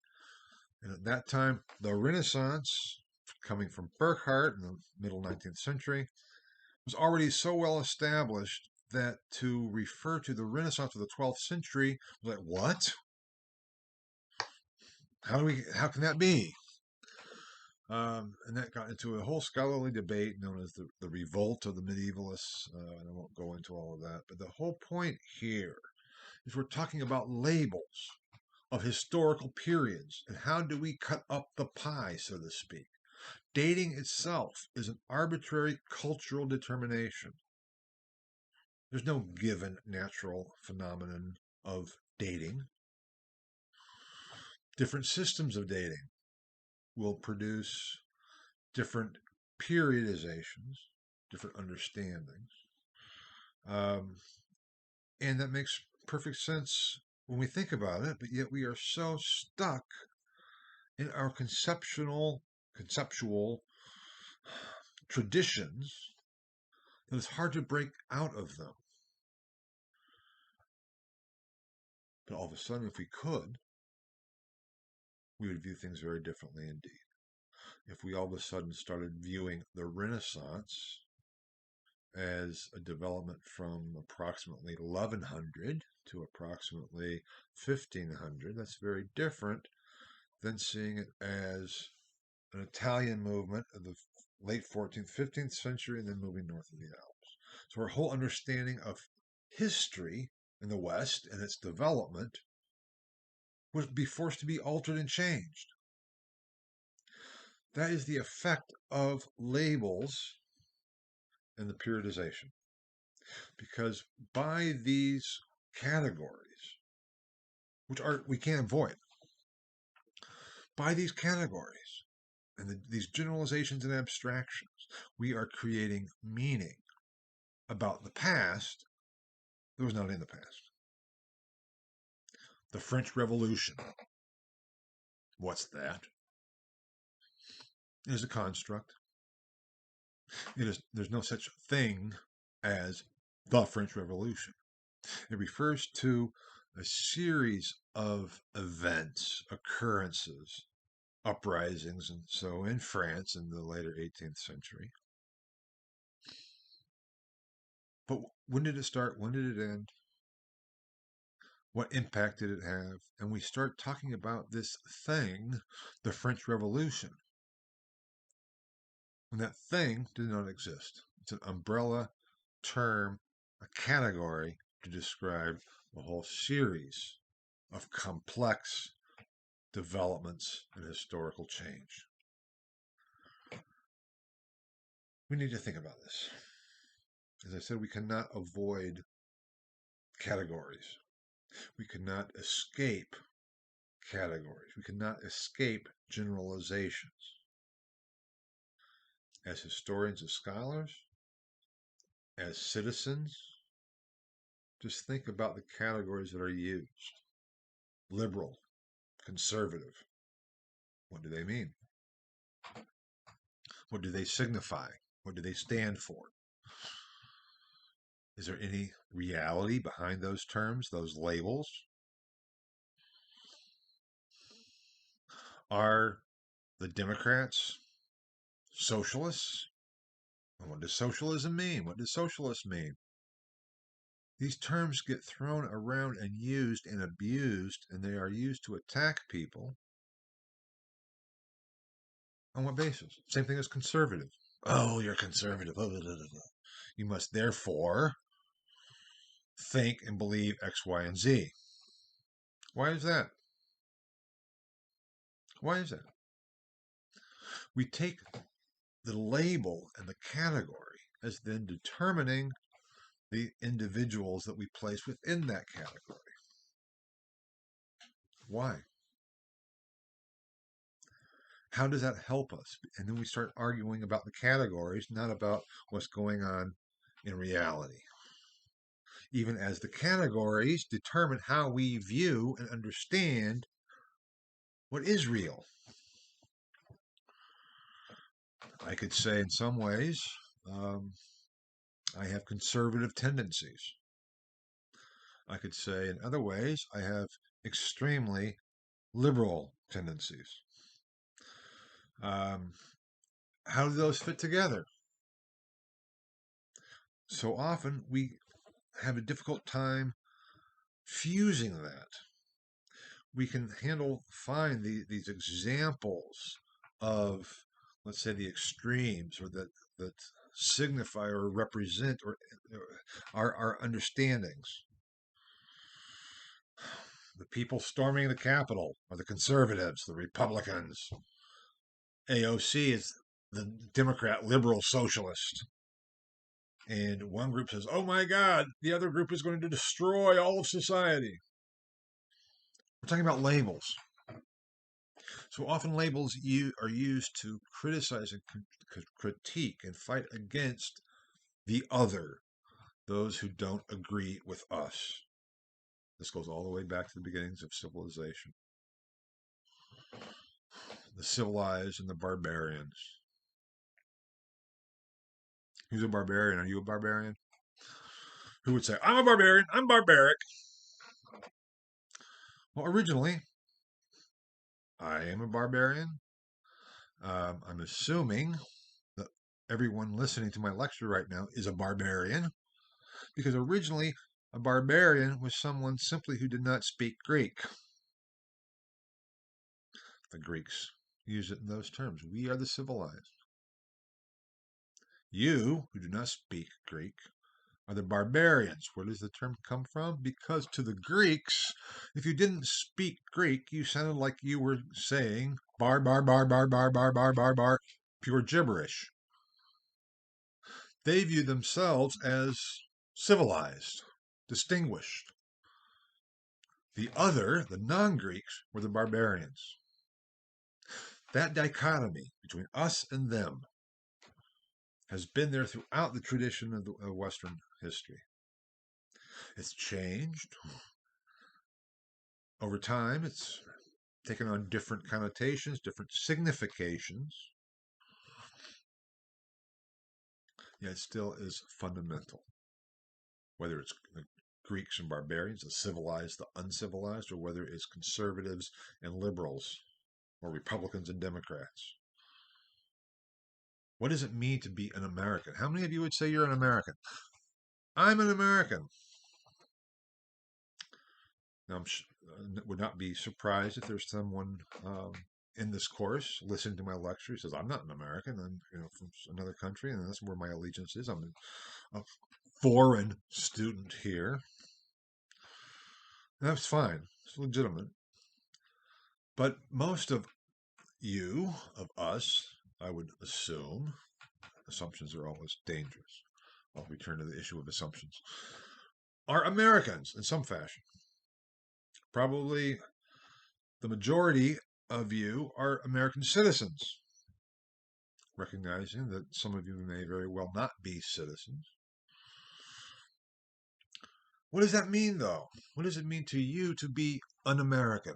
And at that time, the Renaissance, coming from Burckhardt in the middle 19th century, was already so well established that to refer to the Renaissance of the 12th century was like, what? How can that be? And that got into a whole scholarly debate known as the revolt of the medievalists. And I won't go into all of that. But the whole point here is we're talking about labels of historical periods and how do we cut up the pie, so to speak. Dating itself is an arbitrary cultural determination. There's no given natural phenomenon of dating. Different systems of dating will produce different periodizations, different understandings. Um, and that makes perfect sense when we think about it, but yet we are so stuck in our conceptual traditions that it's hard to break out of them. But all of a sudden, if we could, we would view things very differently indeed. If we all of a sudden started viewing the Renaissance as a development from approximately 1100 to approximately 1500, that's very different than seeing it as an Italian movement of the late 14th, 15th century, and then moving north of the Alps. So our whole understanding of history in the West and its development would be forced to be altered and changed. That is the effect of labels and the periodization. Because by these categories, which are we can't avoid, by these categories and these generalizations and abstractions, we are creating meaning about the past that was not in the past. The French Revolution. What's that? It is a construct. There's no such thing as the French Revolution. It refers to a series of events, occurrences, uprisings, and so in France in the later 18th century. But when did it start? When did it end? What impact did it have? And we start talking about this thing, the French Revolution, when that thing did not exist. It's an umbrella term, a category to describe the whole series of complex developments and historical change. We need to think about this. As I said, we cannot avoid categories. We cannot escape categories. We cannot escape generalizations. As historians and scholars, as citizens, just think about the categories that are used. Liberal, conservative. What do they mean? What do they signify? What do they stand for? Is there any reality behind those terms, those labels? Are the Democrats socialists? And what does socialism mean? What does socialist mean? These terms get thrown around and used and abused, and they are used to attack people. On what basis? Same thing as conservative. Oh, you're conservative. You must therefore think and believe X, Y, and Z. Why is that? Why is that? We take the label and the category as then determining the individuals that we place within that category. Why? How does that help us? And then we start arguing about the categories, not about what's going on in reality. Even as the categories determine how we view and understand what is real. I could say in some ways, I have conservative tendencies. I could say in other ways, I have extremely liberal tendencies. How do those fit together? So often we have a difficult time fusing that. We can find these examples of, let's say, the extremes, or that signify or represent or our understandings. The people storming the Capitol are the conservatives, the Republicans. AOC is the Democrat liberal socialist. And one group says, oh my God, the other group is going to destroy all of society. We're talking about labels. So often labels are used to criticize and critique and fight against the other, those who don't agree with us. This goes all the way back to the beginnings of civilization. The civilized and the barbarians. Who's a barbarian? Are you a barbarian? Who would say, I'm a barbarian, I'm barbaric? Well, originally, I am a barbarian. I'm assuming that everyone listening to my lecture right now is a barbarian, because originally a barbarian was someone simply who did not speak Greek. The Greeks use it in those terms. We are the civilized. You, who do not speak Greek, are the barbarians. Where does the term come from? Because to the Greeks, if you didn't speak Greek, you sounded like you were saying bar, bar, bar, bar, bar, bar, bar, bar, bar, pure gibberish. They view themselves as civilized, distinguished. The other, the non-Greeks, were the barbarians. That dichotomy between us and them has been there throughout the tradition of Western history. It's changed over time. It's taken on different connotations, different significations. Yet it still is fundamental. Whether it's the Greeks and barbarians, the civilized, the uncivilized, or whether it's conservatives and liberals, or Republicans and Democrats. What does it mean to be an American? How many of you would say you're an American? I'm an American. Now, I would not be surprised if there's someone in this course listening to my lecture who says, I'm not an American. I'm from another country, and that's where my allegiance is. I'm a foreign student here. That's fine. It's legitimate. But most of you, of us, I would assume, assumptions are always dangerous. I'll return to the issue of assumptions, are Americans in some fashion. Probably the majority of you are American citizens, recognizing that some of you may very well not be citizens. What does that mean, though? What does it mean to you to be an American?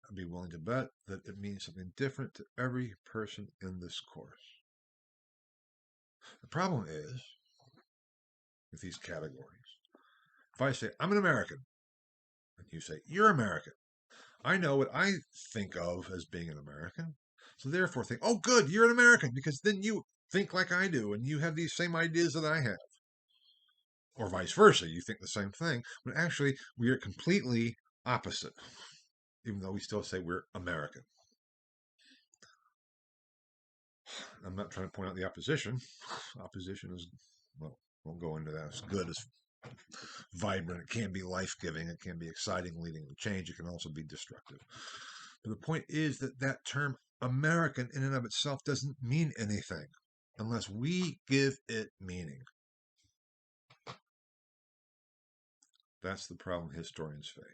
I'd be willing to bet that it means something different to every person in this course. The problem is with these categories. If I say, I'm an American, and you say, you're American, I know what I think of as being an American. So therefore think, oh, good, you're an American, because then you think like I do, and you have these same ideas that I have. Or vice versa, you think the same thing, but actually we are completely opposite, even though we still say we're American. I'm not trying to point out the opposition. Opposition is, well, won't go into that. It's good, it's vibrant, it can be life-giving, it can be exciting, leading to change, it can also be destructive. But the point is that that term American in and of itself doesn't mean anything unless we give it meaning. That's the problem historians face.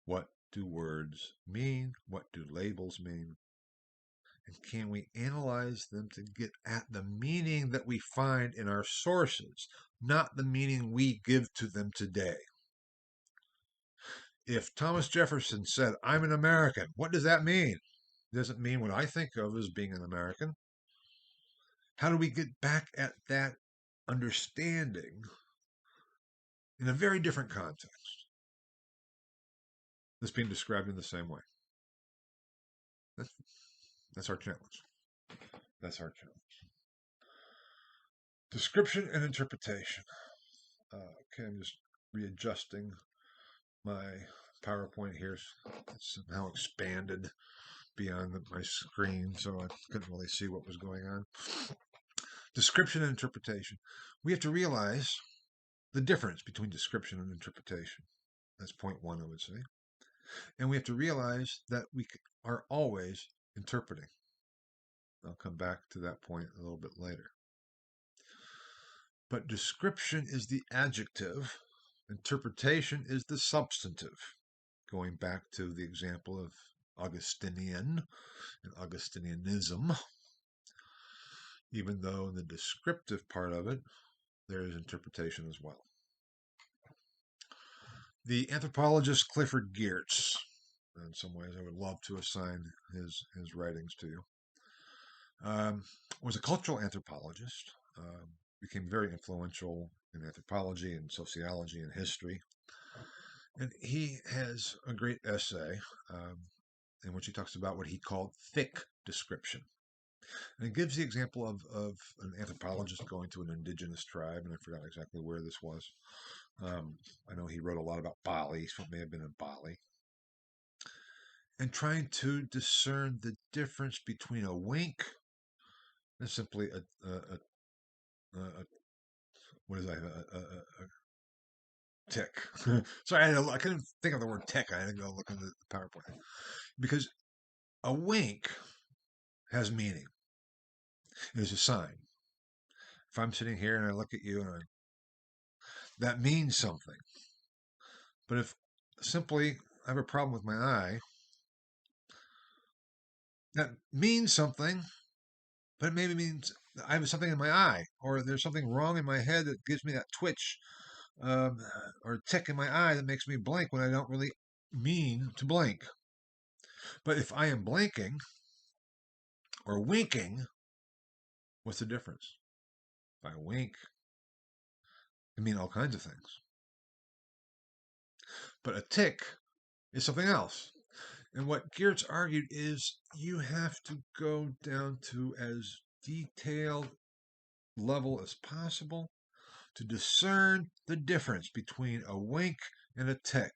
What do words mean? What do labels mean? And can we analyze them to get at the meaning that we find in our sources, not the meaning we give to them today? If Thomas Jefferson said, I'm an American, what does that mean? It doesn't mean what I think of as being an American. How do we get back at that understanding in a very different context? That's being described in the same way. That's our challenge. That's our challenge. Description and interpretation. Okay, I'm just readjusting my PowerPoint here. It's now expanded beyond my screen, so I couldn't really see what was going on. Description and interpretation. We have to realize the difference between description and interpretation. That's point one, I would say. And we have to realize that we are always interpreting. I'll come back to that point a little bit later. But description is the adjective, interpretation is the substantive. Going back to the example of Augustinian and Augustinianism, even though in the descriptive part of it, there is interpretation as well. The anthropologist Clifford Geertz, in some ways I would love to assign his writings to you, um, was a cultural anthropologist, became very influential in anthropology and sociology and history. And he has a great essay in which he talks about what he called thick description. And it gives the example of an anthropologist going to an indigenous tribe, and I forgot exactly where this was. I know he wrote a lot about Bali, so it may have been in Bali, and trying to discern the difference between a wink and simply a what is that? A tick. Sorry, I couldn't think of the word tick. I had to go look in the PowerPoint because a wink has meaning. It is a sign. If I'm sitting here and I look at you and that means something. But if simply I have a problem with my eye, that means something, but it maybe means I have something in my eye, or there's something wrong in my head that gives me that twitch um, or tick in my eye that makes me blink when I don't really mean to blink. But if I am blinking or winking, what's the difference? If I wink, it mean all kinds of things. But a tick is something else. And what Geertz argued is you have to go down to as detailed level as possible to discern the difference between a wink and a tick.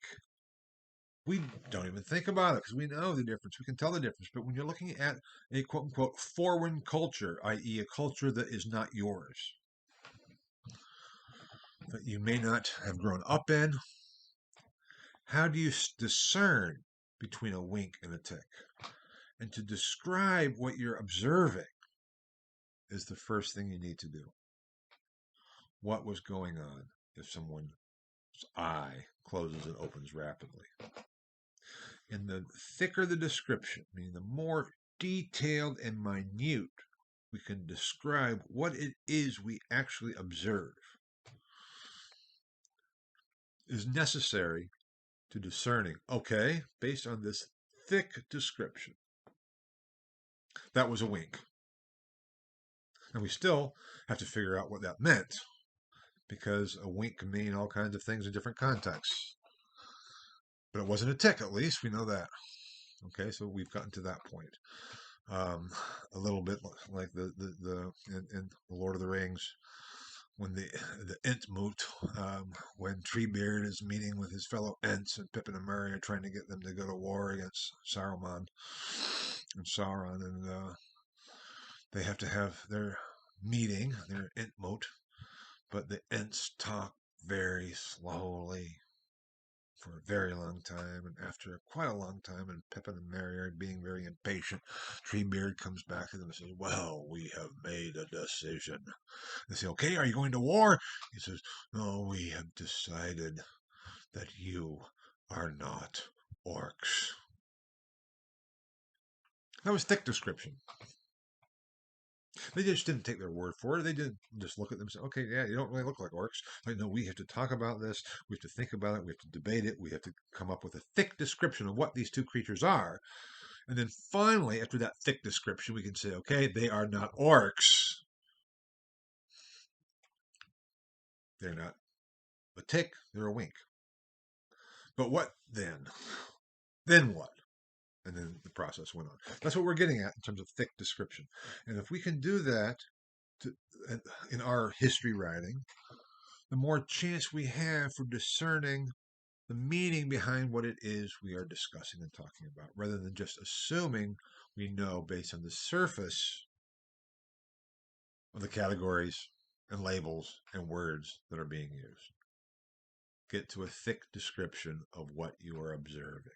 We don't even think about it because we know the difference. We can tell the difference. But when you're looking at a quote unquote foreign culture, i.e., a culture that is not yours, that you may not have grown up in, how do you discern between a wink and a tick? And to describe what you're observing is the first thing you need to do. What was going on if someone's eye closes and opens rapidly? And the thicker the description, meaning the more detailed and minute we can describe what it is we actually observe, is necessary to discerning, okay, based on this thick description, that was a wink. And we still have to figure out what that meant, because a wink can mean all kinds of things in different contexts. But it wasn't a tick, at least. We know that. Okay, so we've gotten to that point. Um, a little bit like the in the Lord of the Rings, when the Ent moot, when Treebeard is meeting with his fellow Ents, and Pippin and Merry are trying to get them to go to war against Saruman and Sauron, and they have to have their meeting, their Ent moot, but the Ents talk very slowly for a very long time, and after quite a long time, and Pippin and Merry are being very impatient, Treebeard comes back to them and says, "Well, we have made a decision." They say, "Okay, are you going to war?" He says, "No, we have decided that you are not orcs." That was thick description. They just didn't take their word for it. They didn't just look at them and say, "Okay, yeah, you don't really look like orcs." Like, no, we have to talk about this. We have to think about it. We have to debate it. We have to come up with a thick description of what these two creatures are. And then finally, after that thick description, we can say, okay, they are not orcs. They're not a tick. They're a wink. But what then? Then what? And then the process went on. That's what we're getting at in terms of thick description. And if we can do that to, in our history writing, the more chance we have for discerning the meaning behind what it is we are discussing and talking about, rather than just assuming we know based on the surface of the categories and labels and words that are being used. Get to a thick description of what you are observing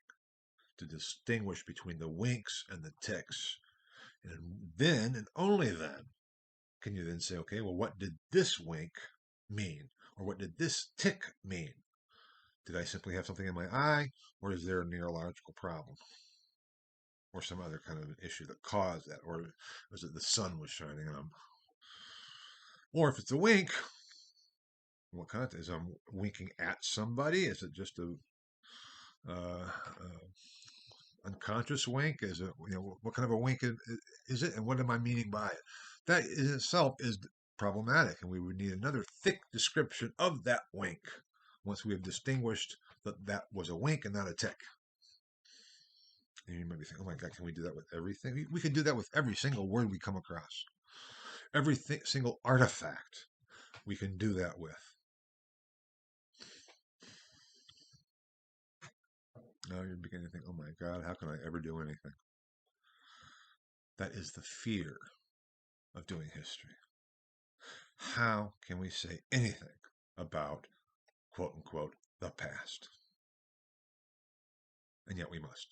to distinguish between the winks and the ticks. And then, and only then, can you then say, okay, well, what did this wink mean? Or what did this tick mean? Did I simply have something in my eye? Or is there a neurological problem? Or some other kind of issue that caused that? Or was it the sun was shining on them? Or if it's a wink, what kind of is I'm winking at somebody? Is it just a unconscious wink? Is it, what kind of a wink is it, and what am I meaning by it? That in itself is problematic, and we would need another thick description of that wink once we have distinguished that that was a wink and not a tick. And you might be thinking, oh my God, can we do that with everything? We can do that with every single word we come across, every single artifact we can do that with. Now you're beginning to think, oh my God, how can I ever do anything? That is the fear of doing history. How can we say anything about, quote unquote, the past? And yet we must.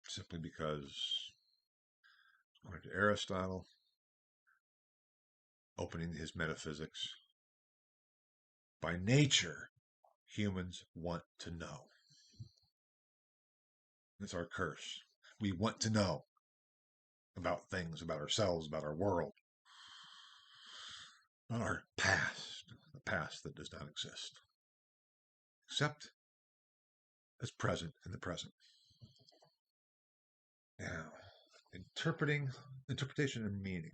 Simply because, according to Aristotle, opening his metaphysics, by nature, humans want to know. It's our curse. We want to know about things, about ourselves, about our world, about our past, the past that does not exist, except as present in the present. Now, interpretation and meaning.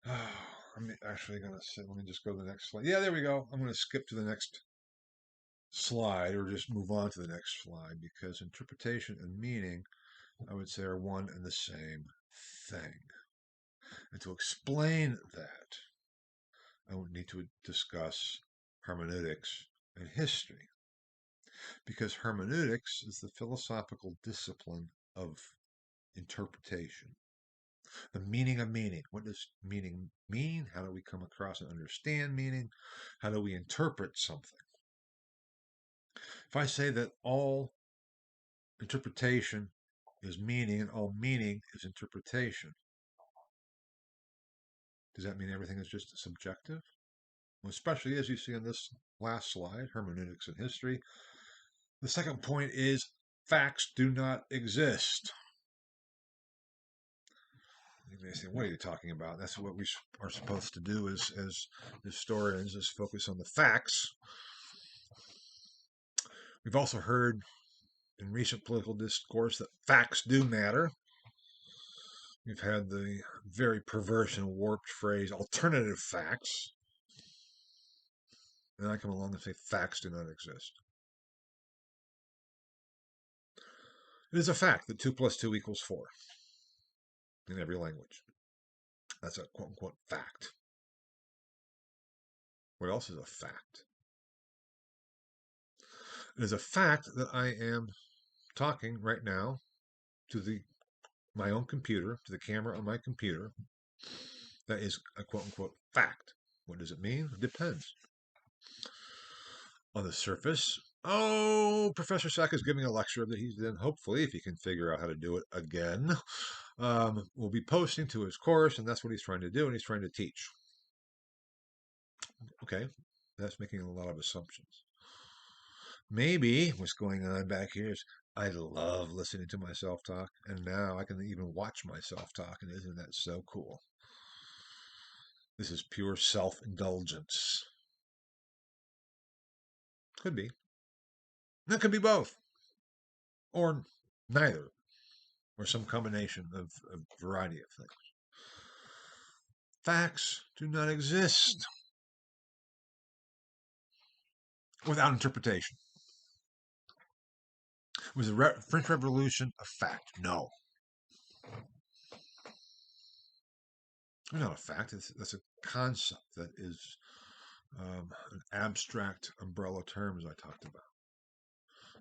I'm actually going to say, let me just go to the next slide. Yeah, there we go. I'm going to skip to the next slide or just move on to the next slide because interpretation and meaning, I would say, are one and the same thing. And to explain that, I would need to discuss hermeneutics and history because hermeneutics is the philosophical discipline of interpretation. The meaning of meaning. What does meaning mean? How do we come across and understand meaning? How do we interpret something? If I say that all interpretation is meaning and all meaning is interpretation, does that mean everything is just subjective? Well, especially as you see on this last slide, hermeneutics and history. The second point is facts do not exist. You may say, what are you talking about? That's what we are supposed to do as historians, is focus on the facts. We've also heard in recent political discourse that facts do matter. We've had the very perverse and warped phrase alternative facts. And I come along and say facts do not exist. It is a fact that 2 plus 2 equals 4 in every language. That's a quote unquote fact. What else is a fact? It is a fact that I am talking right now to my own computer, to the camera on my computer. That is a quote unquote fact. What does it mean? It depends. On the surface, oh, Professor Sack is giving a lecture that he's then, hopefully, if he can figure out how to do it again, will be posting to his course, and that's what he's trying to do, and he's trying to teach. Okay, that's making a lot of assumptions. Maybe what's going on back here is I love listening to myself talk, and now I can even watch myself talk, and isn't that so cool? This is pure self-indulgence. Could be. That could be both, or neither, or some combination of a variety of things. Facts do not exist without interpretation. Was the French Revolution a fact? No. It's not a fact. That's a concept that is an abstract umbrella term, as I talked about.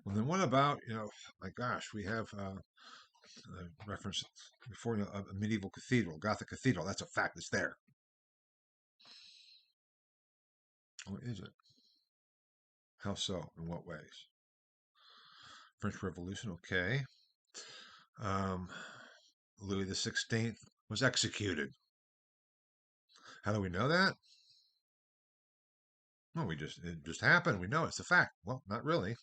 Well, then what about, my gosh, we have a reference before, a medieval cathedral, Gothic cathedral. That's a fact. It's there. What is it? How so? In what ways? French Revolution, okay. Louis the 16th was executed. How do we know that? Well, it just happened. We know it's a fact. Well, not really.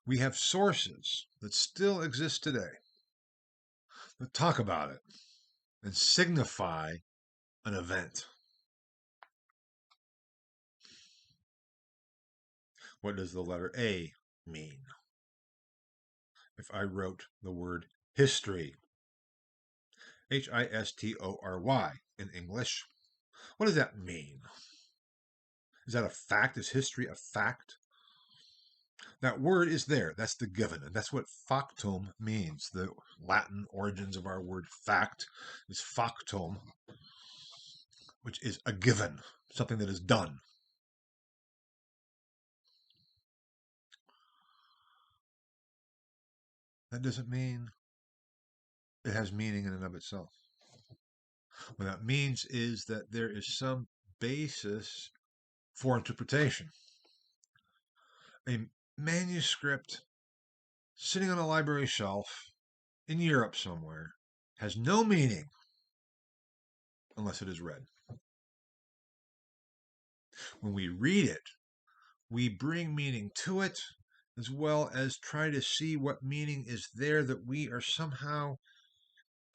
We have sources that still exist today talk about it and signify an event. What does the letter A mean? If I wrote the word history, History in English, what does that mean? Is that a fact? Is history a fact? That word is there. That's the given. And that's what factum means. The Latin origins of our word fact is factum, which is a given, something that is done. That doesn't mean it has meaning in and of itself. What that means is that there is some basis for interpretation. A manuscript sitting on a library shelf in Europe somewhere has no meaning unless it is read. When we read it, we bring meaning to it, as well as try to see what meaning is there that we are somehow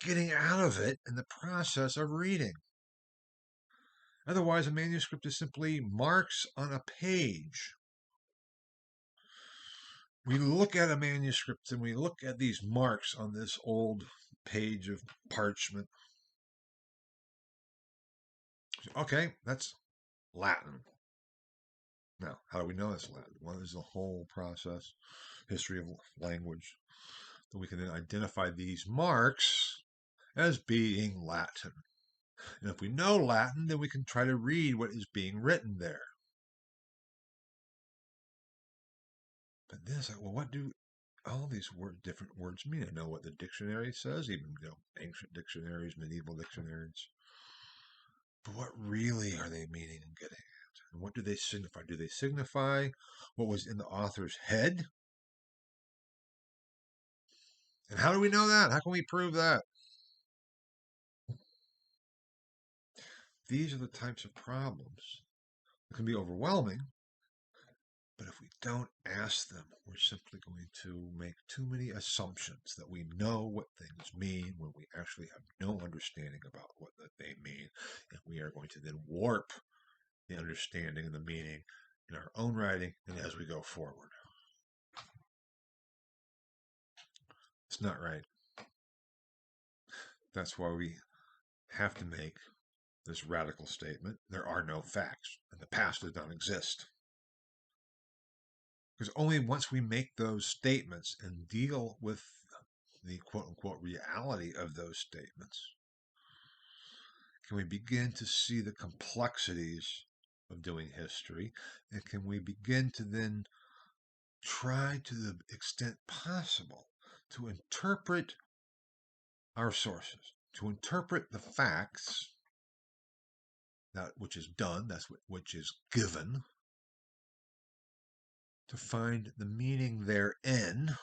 getting out of it in the process of reading. Otherwise, a manuscript is simply marks on a page. We look at a manuscript and we look at these marks on this old page of parchment. Okay, that's Latin. Now, how do we know it's Latin? Well, there's a whole process, history of language, that we can then identify these marks as being Latin. And if we know Latin, then we can try to read what is being written there. But then it's like, well, what do all these different words mean? I know what the dictionary says, even ancient dictionaries, medieval dictionaries. But what really are they meaning and getting at? And what do they signify? Do they signify what was in the author's head? And how do we know that? How can we prove that? These are the types of problems that can be overwhelming. But if we don't ask them, we're simply going to make too many assumptions that we know what things mean when we actually have no understanding about what they mean. And we are going to then warp the understanding and the meaning in our own writing and as we go forward. It's not right. That's why we have to make this radical statement: there are no facts, and the past does not exist. Because only once we make those statements and deal with the quote unquote reality of those statements can we begin to see the complexities of doing history, and can we begin to then try to the extent possible to interpret our sources, to interpret the facts, that which is done, that's which is given, to find the meaning therein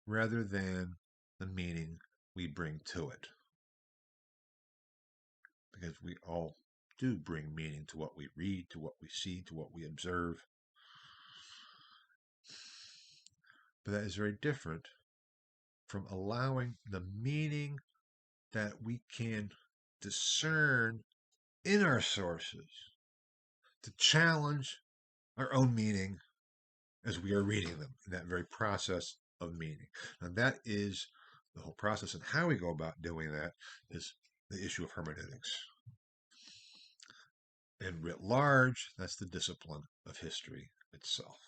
rather than the meaning we bring to it. Because we all do bring meaning to what we read, to what we see, to what we observe. But that is very different from allowing the meaning that we can discern in our sources to challenge our own meaning as we are reading them, in that very process of meaning. And that is the whole process, and how we go about doing that is the issue of hermeneutics. And writ large, that's the discipline of history itself.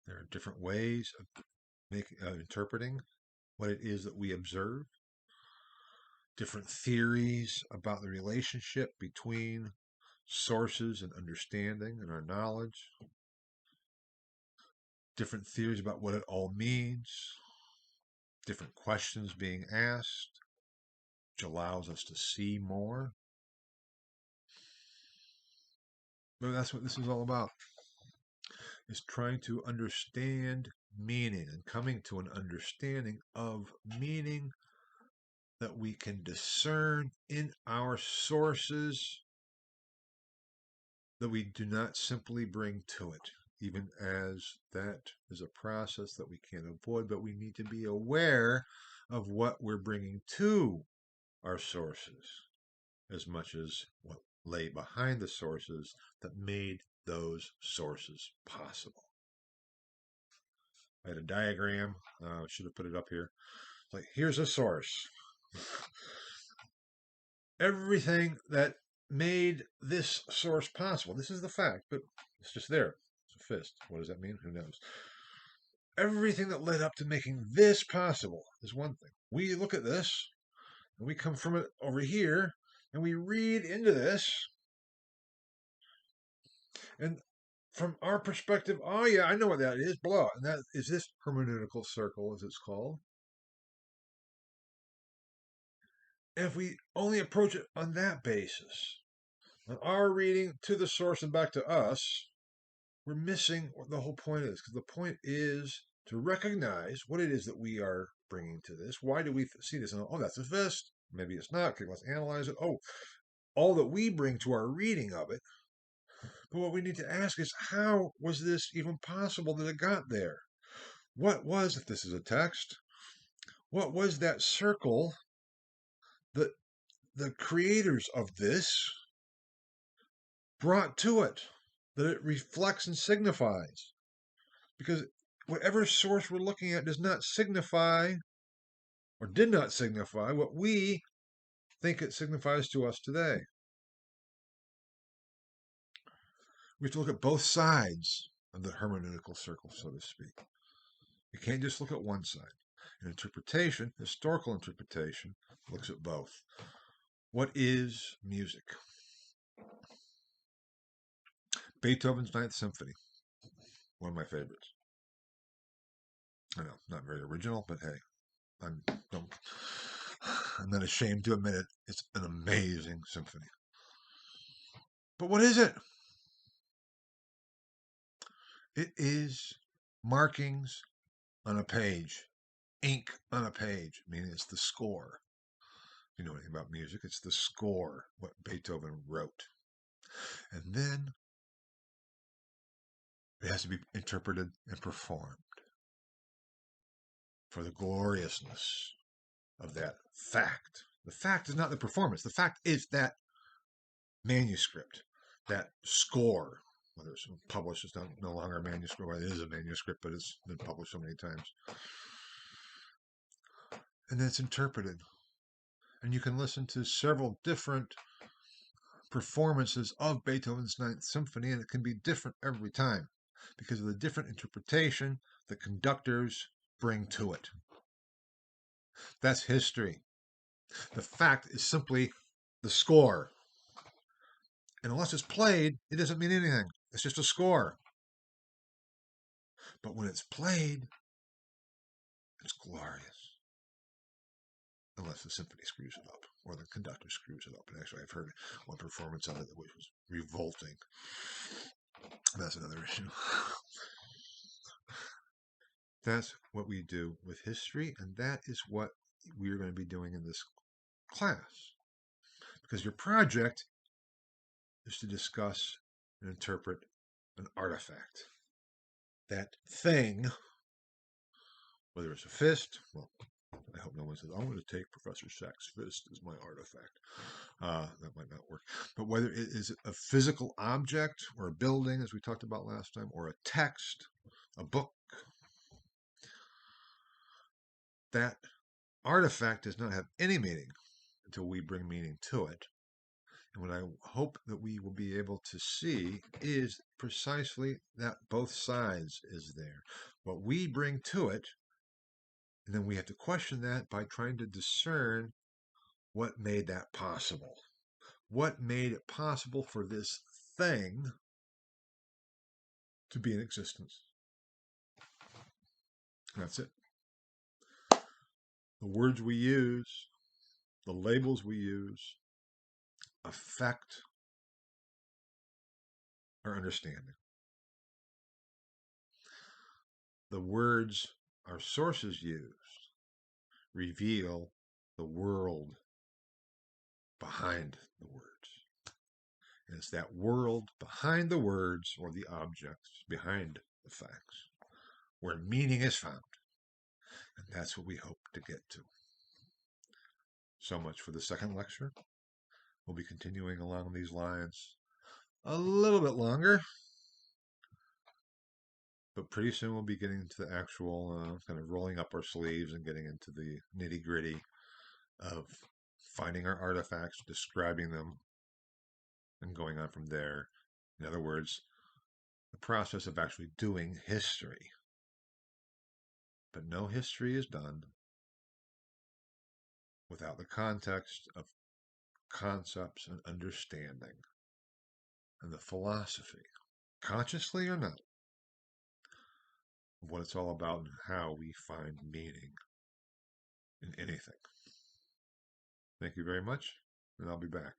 There are different ways of interpreting what it is that we observe, different theories about the relationship between sources and understanding and our knowledge, different theories about what it all means, different questions being asked, which allows us to see more. But that's what this is all about, is trying to understand meaning and coming to an understanding of meaning that we can discern in our sources, that we do not simply bring to it even as that is a process that we can't avoid, but we need to be aware of what we're bringing to our sources as much as what lay behind the sources that made those sources possible. I had a diagram. I should have put it up here. Like, here's a source. Everything that made this source possible. This is the fact, but it's just there. It's a fist. What does that mean? Who knows? Everything that led up to making this possible is one thing. We look at this, and we come from it over here, and we read into this, and from our perspective, oh yeah, I know what that is, blah. And that is this hermeneutical circle, as it's called. And if we only approach it on that basis, on our reading to the source and back to us, we're missing what the whole point is. Because the point is to recognize what it is that we are bringing to this. Why do we see this? And, oh, that's a fist. Maybe it's not. Okay, let's analyze it. Oh, all that we bring to our reading of it. But what we need to ask is, how was this even possible that it got there? What was, if this is a text, what was that circle that the creators of this brought to it, that it reflects and signifies? Because whatever source we're looking at does not signify, or did not signify, what we think it signifies to us today. We have to look at both sides of the hermeneutical circle, so to speak. You can't just look at one side. An interpretation, historical interpretation, looks at both. What is music? Beethoven's Ninth Symphony, one of my favorites. I know, not very original, but hey, I'm not ashamed to admit it. It's an amazing symphony. But what is it? It is markings on a page, ink on a page, meaning it's the score. If you know anything about music, it's the score, what Beethoven wrote. And then it has to be interpreted and performed for the gloriousness of that fact. The fact is not the performance. The fact is that manuscript, that score, whether it's published, it's no longer a manuscript, or it is a manuscript, but it's been published so many times. And then it's interpreted. And you can listen to several different performances of Beethoven's Ninth Symphony, and it can be different every time because of the different interpretation the conductors bring to it. That's history. The fact is simply the score. And unless it's played, it doesn't mean anything. It's just a score. But when it's played, it's glorious. Unless the symphony screws it up, or the conductor screws it up. And actually, I've heard one performance of it which was revolting. That's another issue. That's what we do with history, and that is what we're going to be doing in this class. Because your project is to discuss and interpret an artifact. That thing, whether it's a fist, well, I hope no one says, I'm going to take Professor Sachs' fist as my artifact. That might not work. But whether it is a physical object or a building, as we talked about last time, or a text, a book, that artifact does not have any meaning until we bring meaning to it. And what I hope that we will be able to see is precisely that both sides is there. What we bring to it, and then we have to question that by trying to discern what made that possible. What made it possible for this thing to be in existence? That's it. The words we use, the labels we use, affect our understanding. The words our sources use reveal the world behind the words. It's that world behind the words or the objects, behind the facts, where meaning is found. And that's what we hope to get to. So much for the second lecture. We'll be continuing along these lines a little bit longer, but pretty soon we'll be getting to the actual kind of rolling up our sleeves and getting into the nitty gritty of finding our artifacts, describing them, and going on from there. In other words, the process of actually doing history. But no history is done without the context of concepts and understanding and the philosophy, consciously or not, of what it's all about and how we find meaning in anything. Thank you very much, and I'll be back.